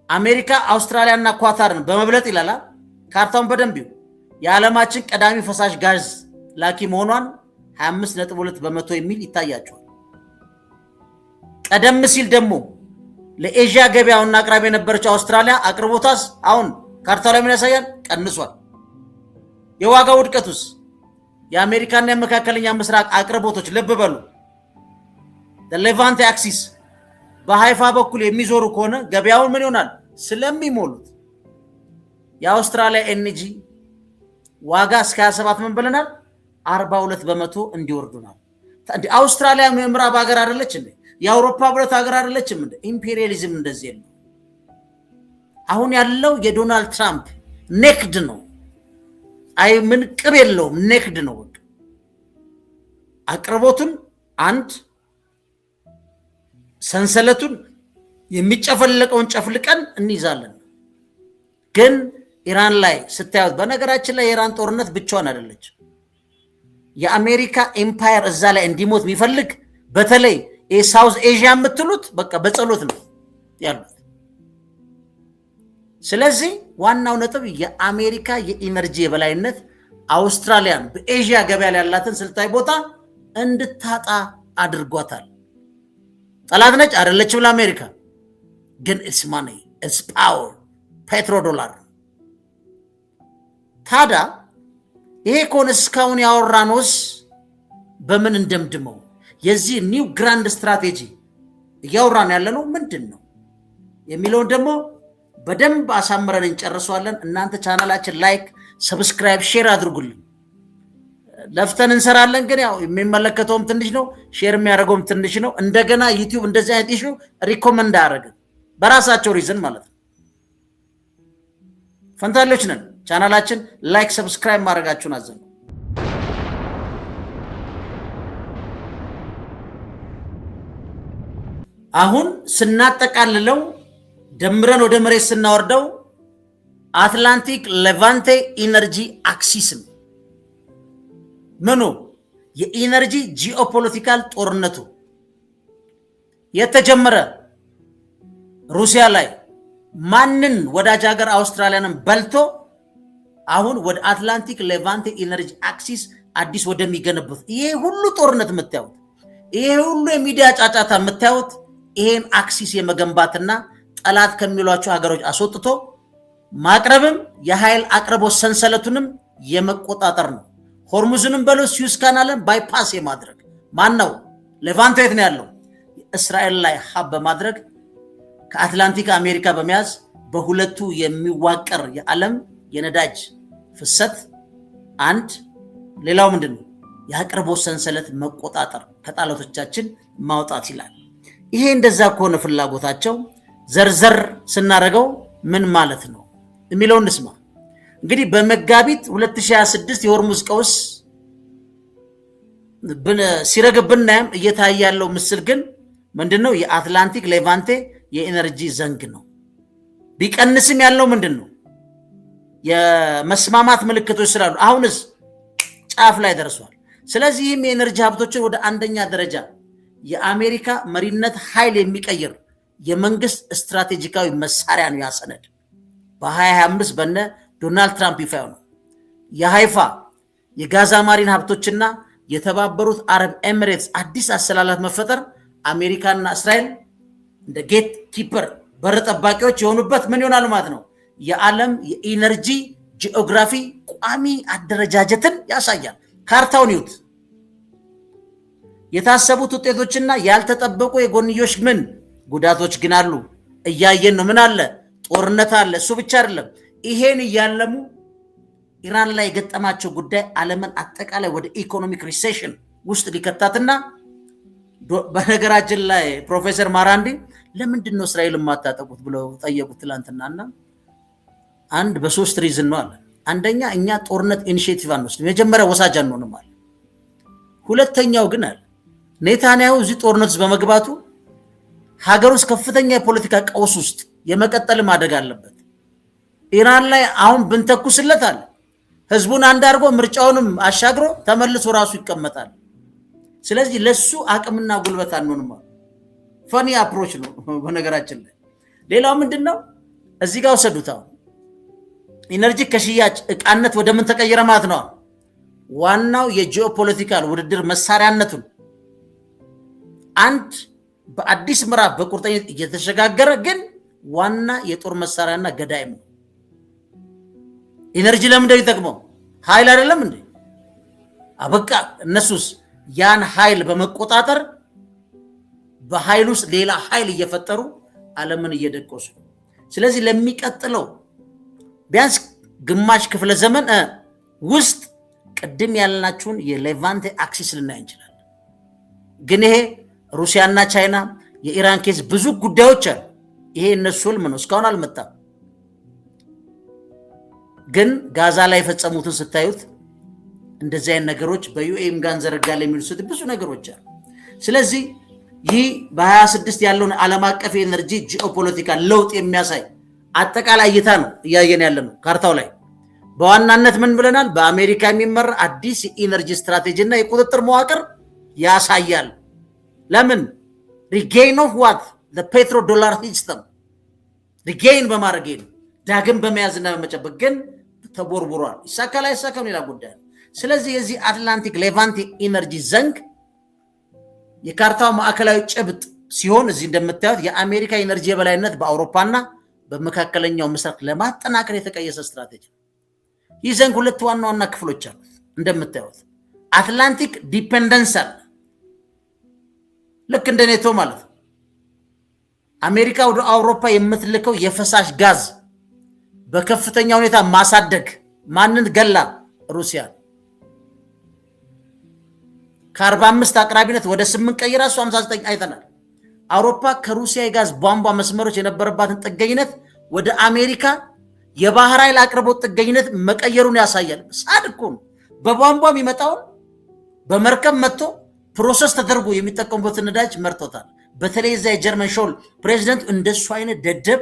አሜሪካ አውስትራሊያና ኳታርን በመብለጥ ይላል። ካርታውን በደንብ ይዩ። የዓለማችን ቀዳሚ ፈሳሽ ጋዝ ላኪ መሆኗን 25.2 በመቶ የሚል ይታያቸዋል። ቀደም ሲል ደግሞ ለኤዥያ ገበያውና አቅራቢ የነበረችው አውስትራሊያ አቅርቦቷስ አሁን ካርታው ላይ ምን ያሳያል? ቀንሷል። የዋጋ ውድቀቱስ የአሜሪካና የመካከለኛ ምስራቅ አቅርቦቶች ልብ በሉ ሌቫንቴ አክሲስ በሃይፋ በኩል የሚዞሩ ከሆነ ገበያውን ምን ይሆናል? ስለሚሞሉት የአውስትራሊያ ኤነርጂ ዋጋ እስከ 27 ምን ብለናል? 42 በመቶ እንዲወርዱናል። አውስትራሊያ ምዕራብ ሀገር አይደለች እንዴ? የአውሮፓ ህብረት ሀገር አይደለችም እንደ ኢምፔሪያሊዝም እንደዚህ ነው። አሁን ያለው የዶናልድ ትራምፕ ኔክድ ነው። አይ ምን ቅብ የለውም ኔክድ ነው። በቃ አቅርቦቱን አንድ ሰንሰለቱን የሚጨፈልቀውን ጨፍልቀን እንይዛለን። ግን ኢራን ላይ ስታዩት በነገራችን ላይ የኢራን ጦርነት ብቻዋን አይደለች። የአሜሪካ ኤምፓየር እዛ ላይ እንዲሞት የሚፈልግ በተለይ የሳውዝ ኤዥያ የምትሉት በቃ በጸሎት ነው ያሉት። ስለዚህ ዋናው ነጥብ የአሜሪካ የኢነርጂ የበላይነት አውስትራሊያን በኤዥያ ገበያ ላይ ያላትን ስልታዊ ቦታ እንድታጣ አድርጓታል። ጠላት ነች አይደለችም ለአሜሪካ፣ ግን ኢትስ ማኒ ኢትስ ፓወር ፔትሮ ዶላር። ታዲያ ይሄ ከሆነ እስካሁን ያወራነውስ በምን እንደምድመው? የዚህ ኒው ግራንድ ስትራቴጂ እያወራን ያለነው ምንድን ነው የሚለውን ደግሞ በደንብ አሳምረን እንጨርሰዋለን። እናንተ ቻናላችን ላይክ፣ ሰብስክራይብ፣ ሼር አድርጉልን። ለፍተን እንሰራለን፣ ግን ያው የሚመለከተውም ትንሽ ነው፣ ሼር የሚያደርገውም ትንሽ ነው። እንደገና ዩቲዩብ እንደዚህ አይነት ኢሹ ሪኮመንድ አያደርግም በራሳቸው ሪዝን ማለት ነው። ፈንታሌዎች ነን። ቻናላችን ላይክ፣ ሰብስክራይብ ማድረጋችሁን አዘኑ። አሁን ስናጠቃልለው ደምረን ወደ መሬት ስናወርደው አትላንቲክ ሌቫንቴ ኢነርጂ አክሲስ ነው። ምኑ የኢነርጂ ጂኦፖለቲካል ጦርነቱ የተጀመረ ሩሲያ ላይ ማንን ወዳጅ ሀገር አውስትራሊያንን በልቶ አሁን ወደ አትላንቲክ ሌቫንቴ ኢነርጂ አክሲስ አዲስ ወደሚገነቡት ይሄ ሁሉ ጦርነት የምታዩት ይሄ ሁሉ የሚዲያ ጫጫታ የምታዩት ይሄን አክሲስ የመገንባትና ጠላት ከሚሏቸው ሀገሮች አስወጥቶ ማቅረብም የኃይል አቅርቦት ሰንሰለቱንም የመቆጣጠር ነው። ሆርሙዝንም በሎ ስዊዝ ካናልን ባይፓስ የማድረግ ማነው ሌቫንቴ የት ነው ያለው? እስራኤል ላይ ሀብ በማድረግ ከአትላንቲክ አሜሪካ በመያዝ በሁለቱ የሚዋቀር የዓለም የነዳጅ ፍሰት አንድ፣ ሌላው ምንድነው የአቅርቦት ሰንሰለት መቆጣጠር ከጠላቶቻችን ማውጣት ይላል። ይሄ እንደዛ ከሆነ ፍላጎታቸው ዘርዘር ስናደርገው ምን ማለት ነው የሚለውን እንስማ። እንግዲህ በመጋቢት 2026 የሆርሙዝ ቀውስ ሲረግብ ብናይም እየታየ ያለው ምስል ግን ምንድነው? የአትላንቲክ ሌቫንቴ የኢነርጂ ዘንግ ነው። ቢቀንስም ያለው ምንድነው? የመስማማት ምልክቶች ስላሉ አሁንስ ጫፍ ላይ ደርሷል። ስለዚህም የኤነርጂ ሀብቶችን ወደ አንደኛ ደረጃ የአሜሪካ መሪነት ኃይል የሚቀይር የመንግስት ስትራቴጂካዊ መሳሪያ ነው። ያሰነድ በ2025 በነ ዶናልድ ትራምፕ ይፋ ነው። የሃይፋ የጋዛ ማሪን ሀብቶችና የተባበሩት አረብ ኤሚሬትስ አዲስ አሰላላት መፈጠር አሜሪካና እስራኤል እንደ ጌት ኪፐር በር ጠባቂዎች የሆኑበት ምን ይሆናል ማለት ነው? የዓለም የኢነርጂ ጂኦግራፊ ቋሚ አደረጃጀትን ያሳያል። ካርታውን ይዩት። የታሰቡት ውጤቶችና ያልተጠበቁ የጎንዮሽ ምን ጉዳቶች ግን አሉ። እያየን ነው። ምን አለ? ጦርነት አለ። እሱ ብቻ አይደለም። ይሄን እያለሙ ኢራን ላይ የገጠማቸው ጉዳይ ዓለምን አጠቃላይ ወደ ኢኮኖሚክ ሪሴሽን ውስጥ ሊከታትና በነገራችን ላይ ፕሮፌሰር ማራንዲ ለምንድን ነው እስራኤል የማታጠቁት ብለው ጠየቁት ትላንትናና አንድ በሶስት ሪዝን ነው አለ። አንደኛ እኛ ጦርነት ኢኒሺዬቲቭ አንወስድም፣ የመጀመሪያ ወሳጅ አንሆንም አለ። ሁለተኛው ግን አለ ኔታንያሁ እዚህ ጦርነት ውስጥ በመግባቱ ሀገር ውስጥ ከፍተኛ የፖለቲካ ቀውስ ውስጥ የመቀጠል ማደግ አለበት። ኢራን ላይ አሁን ብንተኩስለት አለ ህዝቡን አንድ አድርጎ ምርጫውንም አሻግሮ ተመልሶ ራሱ ይቀመጣል። ስለዚህ ለሱ አቅምና ጉልበት አንሆንም። ፈኒ አፕሮች ነው በነገራችን ላይ። ሌላው ምንድነው? እዚህ ጋር ወሰዱት። አሁን ኢነርጂ ከሽያጭ እቃነት ወደ ምን ተቀየረ ማለት ነው? ዋናው የጂኦፖለቲካል ውድድር መሳሪያነቱን አንድ በአዲስ ምዕራፍ በቁርጠኝነት እየተሸጋገረ ግን ዋና የጦር መሳሪያና ገዳይም ነው። ኢነርጂ ለምን እንደሚጠቅመው ኃይል አይደለም እንዴ? አበቃ። እነሱስ ያን ኃይል በመቆጣጠር በኃይል ውስጥ ሌላ ኃይል እየፈጠሩ ዓለምን እየደቆሱ። ስለዚህ ለሚቀጥለው ቢያንስ ግማሽ ክፍለ ዘመን ውስጥ ቅድም ያልናችሁን የሌቫንቴ አክሲስ ልናይ እንችላለን። ግን ይሄ ሩሲያና ቻይና የኢራን ኬዝ ብዙ ጉዳዮች አሉ። ይሄ እነሱ ህልም ነው፣ እስካሁን አልመጣም። ግን ጋዛ ላይ የፈጸሙትን ስታዩት እንደዚህ አይነት ነገሮች በዩኤም ጋር እንዘረጋለን የሚሉት ብዙ ነገሮች አሉ። ስለዚህ ይህ በ26 ያለውን ዓለም አቀፍ የኤነርጂ ጂኦፖለቲካል ለውጥ የሚያሳይ አጠቃላይ እይታ ነው እያየን ያለ ነው። ካርታው ላይ በዋናነት ምን ብለናል? በአሜሪካ የሚመራ አዲስ የኢነርጂ ስትራቴጂ እና የቁጥጥር መዋቅር ያሳያል። ለምን? ሪጌይን ኦፍ ዋት the petro dollar system ሪጌይን በማድረግ ነው፣ ዳግም በመያዝና በመጨበቅ ግን ተቦርቡሯል። ይሳካል አይሳካም ሌላ ጉዳይ። ስለዚህ የዚህ አትላንቲክ ሌቫንት ኢነርጂ ዘንግ የካርታው ማዕከላዊ ጭብጥ ሲሆን እዚህ እንደምታዩት የአሜሪካ ኢነርጂ የበላይነት በአውሮፓና በመካከለኛው ምስራቅ ለማጠናከር የተቀየሰ ስትራቴጂ። ይህ ዘንግ ሁለት ዋና ዋና ክፍሎች አሉት። እንደምታዩት አትላንቲክ ዲፔንደንስ አለ፣ ልክ እንደ ኔቶ ማለት ነው። አሜሪካ ወደ አውሮፓ የምትልከው የፈሳሽ ጋዝ በከፍተኛ ሁኔታ ማሳደግ ማንን ገላ? ሩሲያ ከ45 አቅራቢነት ወደ 8 ቀይራ እሱ 59 አይተናል። አውሮፓ ከሩሲያ የጋዝ ቧንቧ መስመሮች የነበረባትን ጥገኝነት ወደ አሜሪካ የባህር ኃይል አቅርቦት ጥገኝነት መቀየሩን ያሳያል። ሳድኩ በቧንቧ የሚመጣውን በመርከብ መጥቶ ፕሮሰስ ተደርጎ የሚጠቀሙበትን ነዳጅ መርቶታል። በተለይ እዛ የጀርመን ሾል ፕሬዚደንት እንደሱ አይነት ደደብ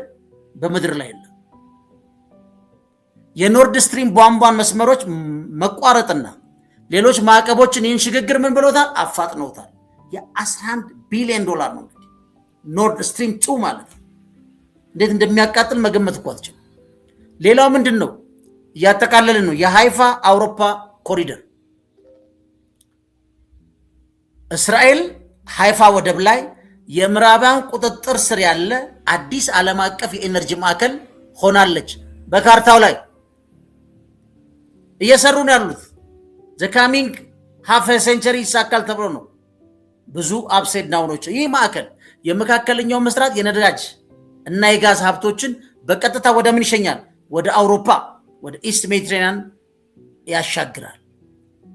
በምድር ላይ የለም። የኖርድ ስትሪም ቧንቧን መስመሮች መቋረጥና ሌሎች ማዕቀቦችን ይህን ሽግግር ምን ብሎታል? አፋጥነውታል። የ11 ቢሊዮን ዶላር ነው እንግዲህ ኖርድ ስትሪም 2 ማለት ነው። እንዴት እንደሚያቃጥል መገመት እኮ አትችልም። ሌላው ምንድን ነው? እያጠቃለልን ነው። የሃይፋ አውሮፓ ኮሪደር እስራኤል ሃይፋ ወደብ ላይ የምዕራባውያን ቁጥጥር ስር ያለ አዲስ ዓለም አቀፍ የኤነርጂ ማዕከል ሆናለች። በካርታው ላይ እየሰሩ ነው ያሉት። ዘ ካሚንግ ሃፍ ሴንቸሪ ይሳካል ተብሎ ነው። ብዙ አፕሳይድ ዳውኖች። ይህ ማዕከል የመካከለኛው ምስራቅ የነዳጅ እና የጋዝ ሀብቶችን በቀጥታ ወደ ምን ይሸኛል? ወደ አውሮፓ፣ ወደ ኢስት ሜዲትሬኒያን ያሻግራል።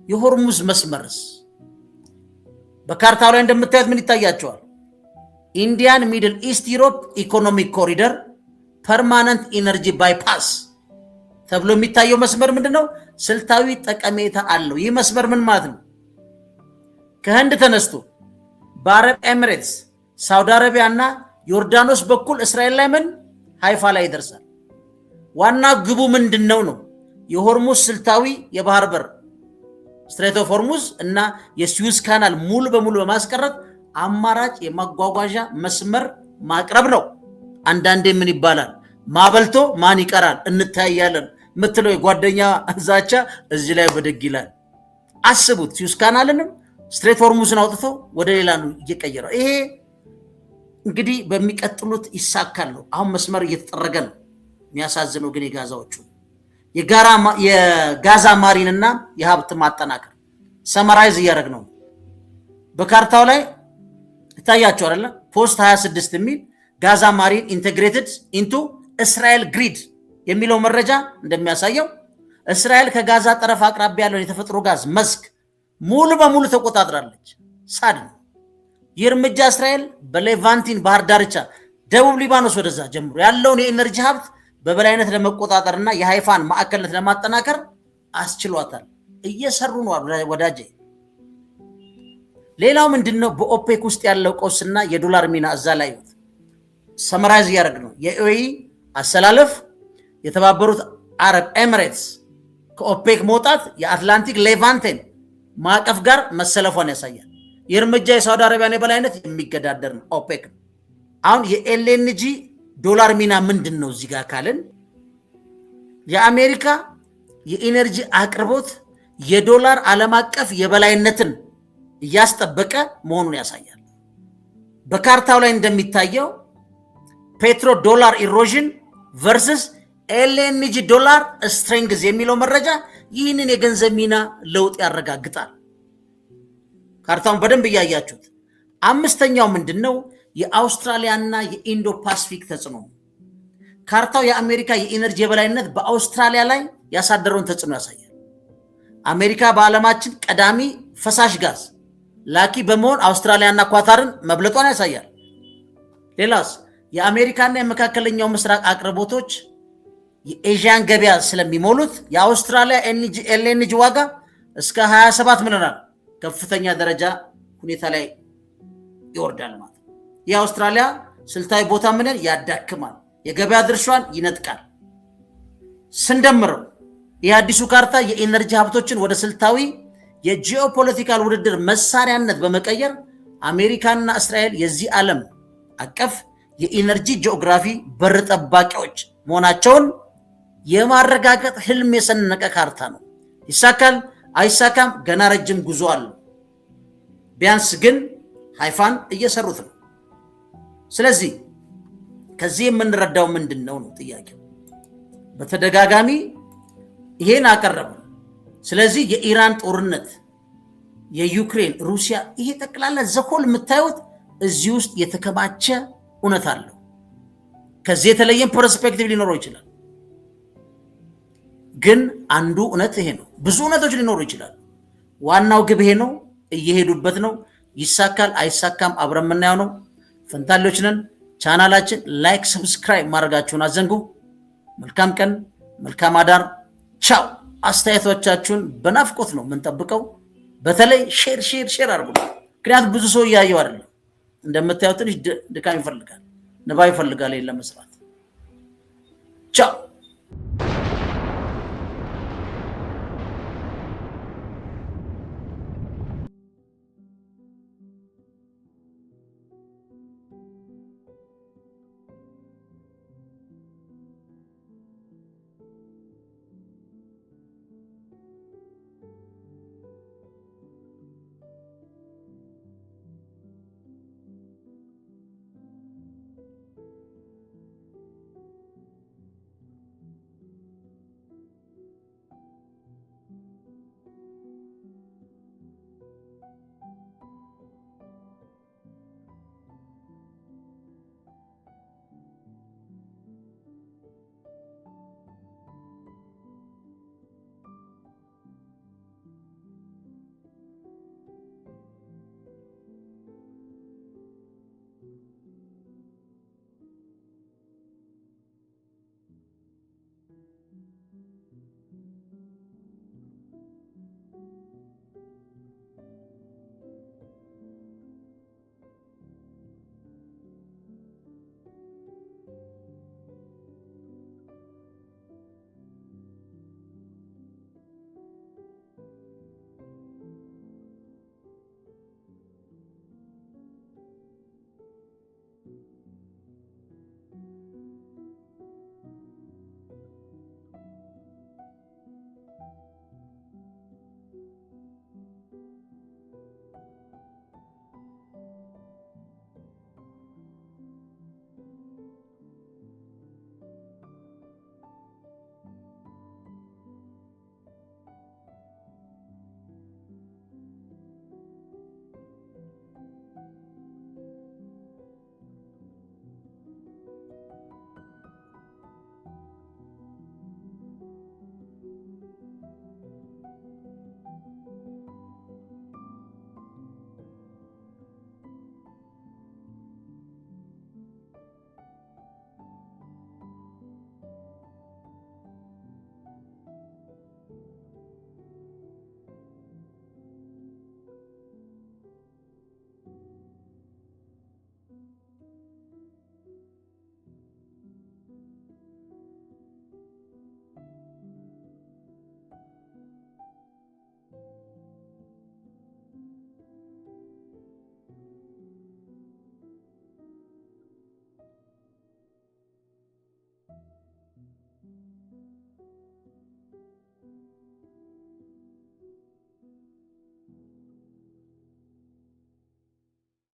የሆርሙዝ መስመርስ በካርታው ላይ እንደምታዩት ምን ይታያቸዋል? ኢንዲያን ሚድል ኢስት ዩሮፕ ኢኮኖሚክ ኮሪደር ፐርማነንት ኢነርጂ ባይፓስ ተብሎ የሚታየው መስመር ምንድነው? ስልታዊ ጠቀሜታ አለው። ይህ መስመር ምን ማለት ነው? ከህንድ ተነስቶ በአረብ ኤሚሬትስ፣ ሳውዲ አረቢያ እና ዮርዳኖስ በኩል እስራኤል ላይ ምን ሃይፋ ላይ ይደርሳል። ዋና ግቡ ምንድነው ነው? የሆርሙዝ ስልታዊ የባህር በር ስትሬት ኦፍ ሆርሙዝ እና የስዊዝ ካናል ሙሉ በሙሉ በማስቀረት አማራጭ የማጓጓዣ መስመር ማቅረብ ነው። አንዳንዴ ምን ይባላል? ማበልቶ ማን ይቀራል እንታያለን ምትለው የጓደኛ ዛቻ እዚህ ላይ በደግ ይላል። አስቡት፣ ስዊዝ ካናልንም ስትሬት ሆርሙዝን አውጥተው ወደ ሌላ ነው እየቀየረው። ይሄ እንግዲህ በሚቀጥሉት ይሳካል ነው። አሁን መስመር እየተጠረገ ነው። የሚያሳዝነው ግን የጋዛዎቹ የጋዛ ማሪንና የሀብት ማጠናከር ሰመራይዝ እያደረግ ነው። በካርታው ላይ ይታያቸው አይደለ? ፖስት 26 የሚል ጋዛ ማሪን ኢንቴግሬትድ ኢንቱ እስራኤል ግሪድ የሚለው መረጃ እንደሚያሳየው እስራኤል ከጋዛ ጠረፍ አቅራቢያ ያለውን የተፈጥሮ ጋዝ መስክ ሙሉ በሙሉ ተቆጣጥራለች። ሳድ ነው ይህ እርምጃ። እስራኤል በሌቫንቲን ባህር ዳርቻ ደቡብ ሊባኖስ ወደዛ ጀምሮ ያለውን የኤነርጂ ሀብት በበላይነት ለመቆጣጠርና የሃይፋን ማዕከልነት ለማጠናከር አስችሏታል። እየሰሩ ነው ወዳጄ። ሌላው ምንድነው? በኦፔክ ውስጥ ያለው ቀውስና የዶላር ሚና እዛ ላይ ሰመራይዝ እያደረግ ነው። የዩኤኢ አሰላለፍ፣ የተባበሩት አረብ ኤሚሬትስ ከኦፔክ መውጣት የአትላንቲክ ሌቫንቴን ማዕቀፍ ጋር መሰለፏን ያሳያል። ይህ እርምጃ የሳውዲ አረቢያን የበላይነት የሚገዳደር ነው። ኦፔክ አሁን የኤልኤንጂ ዶላር ሚና ምንድን ነው? እዚህ ጋር ካልን የአሜሪካ የኢነርጂ አቅርቦት የዶላር ዓለም አቀፍ የበላይነትን እያስጠበቀ መሆኑን ያሳያል። በካርታው ላይ እንደሚታየው ፔትሮ ዶላር ኢሮዥን ቨርስስ ኤልኤንጂ ዶላር ስትሬንግዝ የሚለው መረጃ ይህንን የገንዘብ ሚና ለውጥ ያረጋግጣል። ካርታውን በደንብ እያያችሁት። አምስተኛው ምንድነው? የአውስትራሊያና የኢንዶ ፓሲፊክ ተጽዕኖ። ካርታው የአሜሪካ የኢነርጂ የበላይነት በአውስትራሊያ ላይ ያሳደረውን ተጽዕኖ ያሳያል። አሜሪካ በዓለማችን ቀዳሚ ፈሳሽ ጋዝ ላኪ በመሆን አውስትራሊያና ኳታርን መብለጧን ያሳያል። ሌላስ የአሜሪካና የመካከለኛው ምስራቅ አቅርቦቶች የኤዥያን ገበያ ስለሚሞሉት የአውስትራሊያ ኤልኤንጂ ዋጋ እስከ 27 ሚሊዮን ከፍተኛ ደረጃ ሁኔታ ላይ ይወርዳል ማለት ነው። የአውስትራሊያ ስልታዊ ቦታ ምንን ያዳክማል፣ የገበያ ድርሻዋን ይነጥቃል። ስንደምረው የአዲሱ ካርታ የኢነርጂ ሀብቶችን ወደ ስልታዊ የጂኦፖለቲካል ውድድር መሳሪያነት በመቀየር አሜሪካና እስራኤል የዚህ ዓለም አቀፍ የኢነርጂ ጂኦግራፊ በር ጠባቂዎች መሆናቸውን የማረጋገጥ ህልም የሰነቀ ካርታ ነው። ይሳካል አይሳካም ገና ረጅም ጉዞ አለው። ቢያንስ ግን ሃይፋን እየሰሩት ነው። ስለዚህ ከዚህ የምንረዳው ምንድነው ነው ጥያቄው። በተደጋጋሚ ይሄን አቀረበ። ስለዚህ የኢራን ጦርነት፣ የዩክሬን፣ ሩሲያ ይሄ ጠቅላላ ዘኮል የምታዩት እዚህ ውስጥ የተከማቸ እውነት አለው። ከዚህ የተለየም ፐርስፔክቲቭ ሊኖረው ይችላል። ግን አንዱ እውነት ይሄ ነው። ብዙ እውነቶች ሊኖሩ ይችላል። ዋናው ግብ ይሄ ነው። እየሄዱበት ነው። ይሳካል አይሳካም አብረን የምናየው ነው። ፈንታሌዎች ነን። ቻናላችን ላይክ፣ ሰብስክራይብ ማድረጋችሁን አዘንጉ። መልካም ቀን፣ መልካም አዳር። ቻው። አስተያየቶቻችሁን በናፍቆት ነው የምንጠብቀው። በተለይ ሼር አድርጉ። ምክንያቱም ብዙ ሰው እያየው አይደለም። እንደምታዩት ትንሽ ድካም ይፈልጋል፣ ንባብ ይፈልጋል ለመስራት። ቻው።